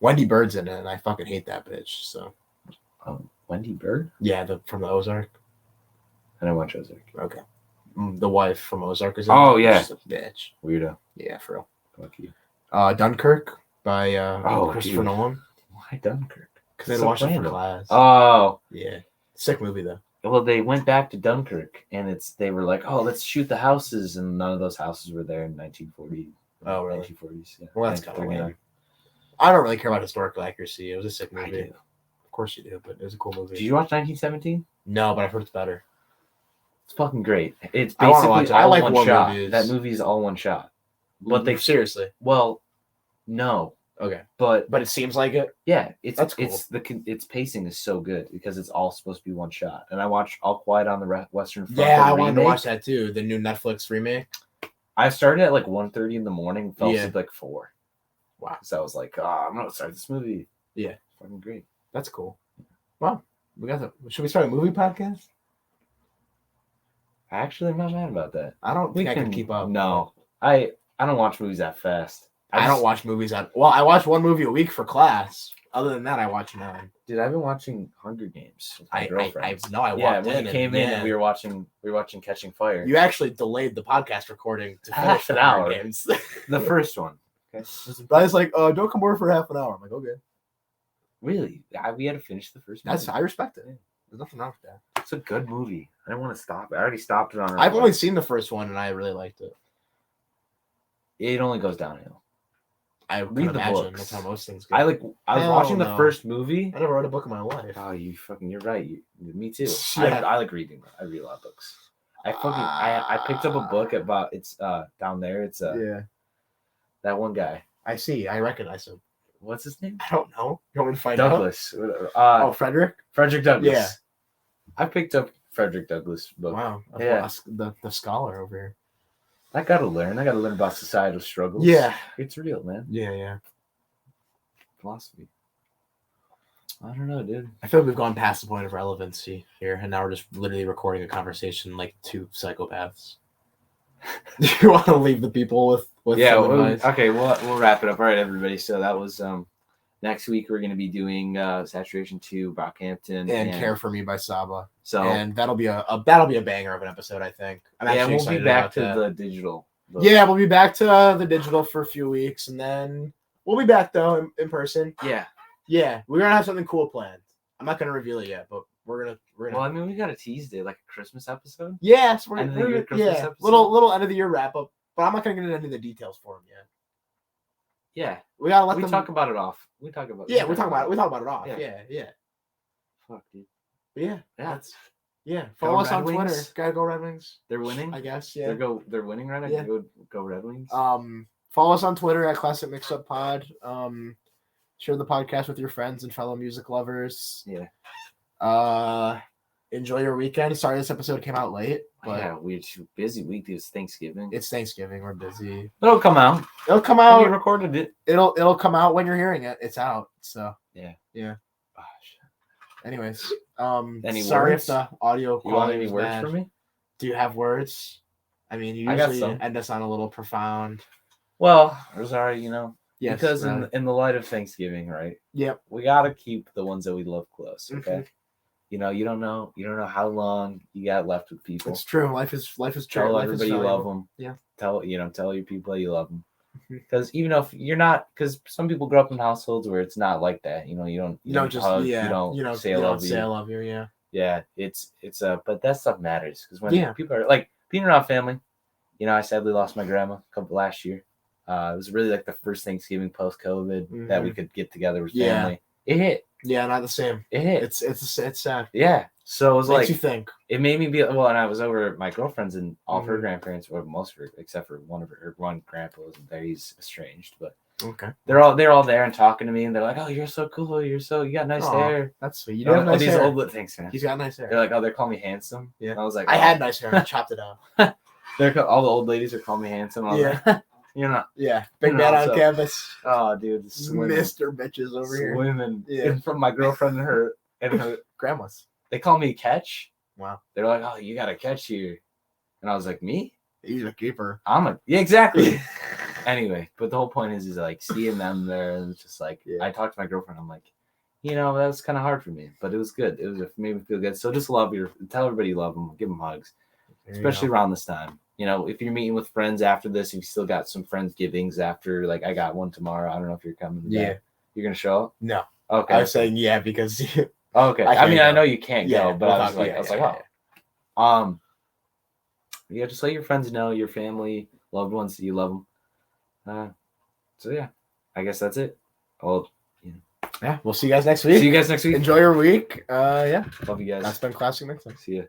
Wendy Bird's in it, and I fucking hate that bitch. So. Wendy Bird? Yeah, from the Ozark. I didn't watch Ozark. Okay. The wife from Ozark is in it. Yeah. She's a bitch. Weirdo. Yeah, for real. Fuck you. Dunkirk by Christopher Nolan. Why Dunkirk? Because they had watched it for class. Oh. Yeah. Sick movie, though. Well, they went back to Dunkirk, and they were like, oh, let's shoot the houses, and none of those houses were there in 1940. Oh, really? 1940s, yeah. Well, that's kind of weird. I don't really care about historical accuracy. It was a sick movie. I do. Of course you do, but it was a cool movie. Did you watch 1917? No, but I've heard it's better. It's fucking great. It's basically all one shot. Movies. That movie's all one shot. But they seriously. Well, no. Okay. But it seems like it. Yeah, that's cool. Its pacing is so good because it's all supposed to be one shot. And I watched All Quiet on the Western Front. Yeah, I wanted to watch that too. The new Netflix remake. I started at 1:30 in the morning. Fell asleep 4. Wow. So I was like, I'm gonna start this movie. Yeah, fucking great. That's cool. Well, should we start a movie podcast? Actually, I'm not mad about that. I don't think I can keep up. No, I don't watch movies that fast. I don't watch movies I watch one movie a week for class, Other than that, I watch none. Dude, I've been watching Hunger Games with my girlfriend. I walked when in. You came in and we were watching Catching Fire. You actually delayed the podcast recording to finish half an hour. Games. The first one. Okay. I was like, don't come over for half an hour. I'm like, okay. Really? We had to finish the first movie. I respect it. There's nothing wrong with that. It's a good movie. I don't want to stop it. I already stopped it on. I've only seen the first one and I really liked it. It only goes downhill. I read the books. That's how most things go. I was watching the first movie. I never read a book in my life. Oh, you're right. Me too. Yeah. I like reading. I read a lot of books. I picked up a book about it's down there. It's that one guy. I see. I recognize him. What's his name? I don't know. You want me to find Douglas. out? Frederick? Frederick Douglass. Yeah. I picked up Frederick Douglass book. Wow. Yeah. The scholar over here. I gotta learn about societal struggles. Yeah. It's real, man. Yeah. Philosophy. I don't know, dude. I feel like we've gone past the point of relevancy here, and now we're just literally recording a conversation like two psychopaths. Do you want to leave the people with okay, we'll wrap it up. All right, everybody. So that was next week we're gonna be doing Saturation 2, Brockhampton, and Care for Me by Saba. So and that'll be a banger of an episode, I think. We'll be back to the digital. Yeah, we'll be back to the digital for a few weeks, and then we'll be back though in person. Yeah, we're gonna have something cool planned. I'm not gonna reveal it yet, but we're gonna. Well, I mean, we got a teased it, like a Christmas episode. Yes, episode? little end of the year wrap up. But I'm not gonna get into any of the details for them yet. Yeah, we gotta let them talk about it off. We talk about it off. Yeah. Fuck, dude. But follow us on Twitter. Gotta go Red Wings. They're winning, I guess. Yeah, they're winning right now. Yeah. Go Red Wings. Follow us on Twitter at Classic Mixup Pod. Share the podcast with your friends and fellow music lovers. Yeah. Enjoy your weekend. Sorry this episode came out late. But yeah, we're busy week. It's Thanksgiving. We're busy. It'll come out. We recorded it. It'll come out when you're hearing it. It's out. So yeah. Oh, shit. Anyways, any sorry words? if the audio quality. You want any was words bad. from me? Do you have words? I mean, you usually end us on a little profound. Well, Rosario, yes, because in the light of Thanksgiving, right? Yep. We gotta keep the ones that we love close. Okay. Mm-hmm. You don't know how long you got left with people. It's true. Life is Tell everybody you love them. Yeah. Tell your people that you love them. Because even if you're not, because some people grow up in households where it's not like that. You don't just hug, you don't say I love you. Yeah. Yeah. It's but that stuff matters because when people are like being around family. I sadly lost my grandma last year. It was really like the first Thanksgiving post-COVID that we could get together with family. It hit. Yeah, not the same. It hit. It's sad. Yeah. So it was Makes you think. It made me be and I was over at my girlfriend's and all of her grandparents, or most of her, except for one grandpa wasn't there. He's estranged, but okay. They're all there and talking to me, and they're like, "Oh, you're so cool. You got nice hair." That's sweet. You do have nice hair. Old thanks, man. He's got nice hair. They're like, "Oh, they're calling me handsome." Yeah. And I was like, I had nice hair. And I chopped it out. All the old ladies are calling me handsome. I was like, you're not. Yeah. Big man on campus. Oh, dude. Mr. Bitches over here. Swimming. Yeah. From my girlfriend and her grandma's. They call me Catch. Wow. They're like, "Oh, you got a catch here." And I was like, "Me? He's a keeper." Yeah, exactly. Anyway, but the whole point is like seeing them there, and it's just like, I talked to my girlfriend. I'm like, that was kind of hard for me, but it was good. It made me feel good. So just tell everybody you love them, give them hugs, especially around this time. If you're meeting with friends after this, you've still got some Friendsgivings after. Like I got one tomorrow. I don't know if you're coming. Yeah. You're gonna show up? No. Okay. I was saying because. Okay. I know you can't go, but I was like, oh. Yeah, just let your friends know, your family, loved ones that you love them. So yeah, I guess that's it. Well, yeah, we'll see you guys next week. Enjoy your week. Yeah. Love you guys. That's been Classic Mixing. See ya.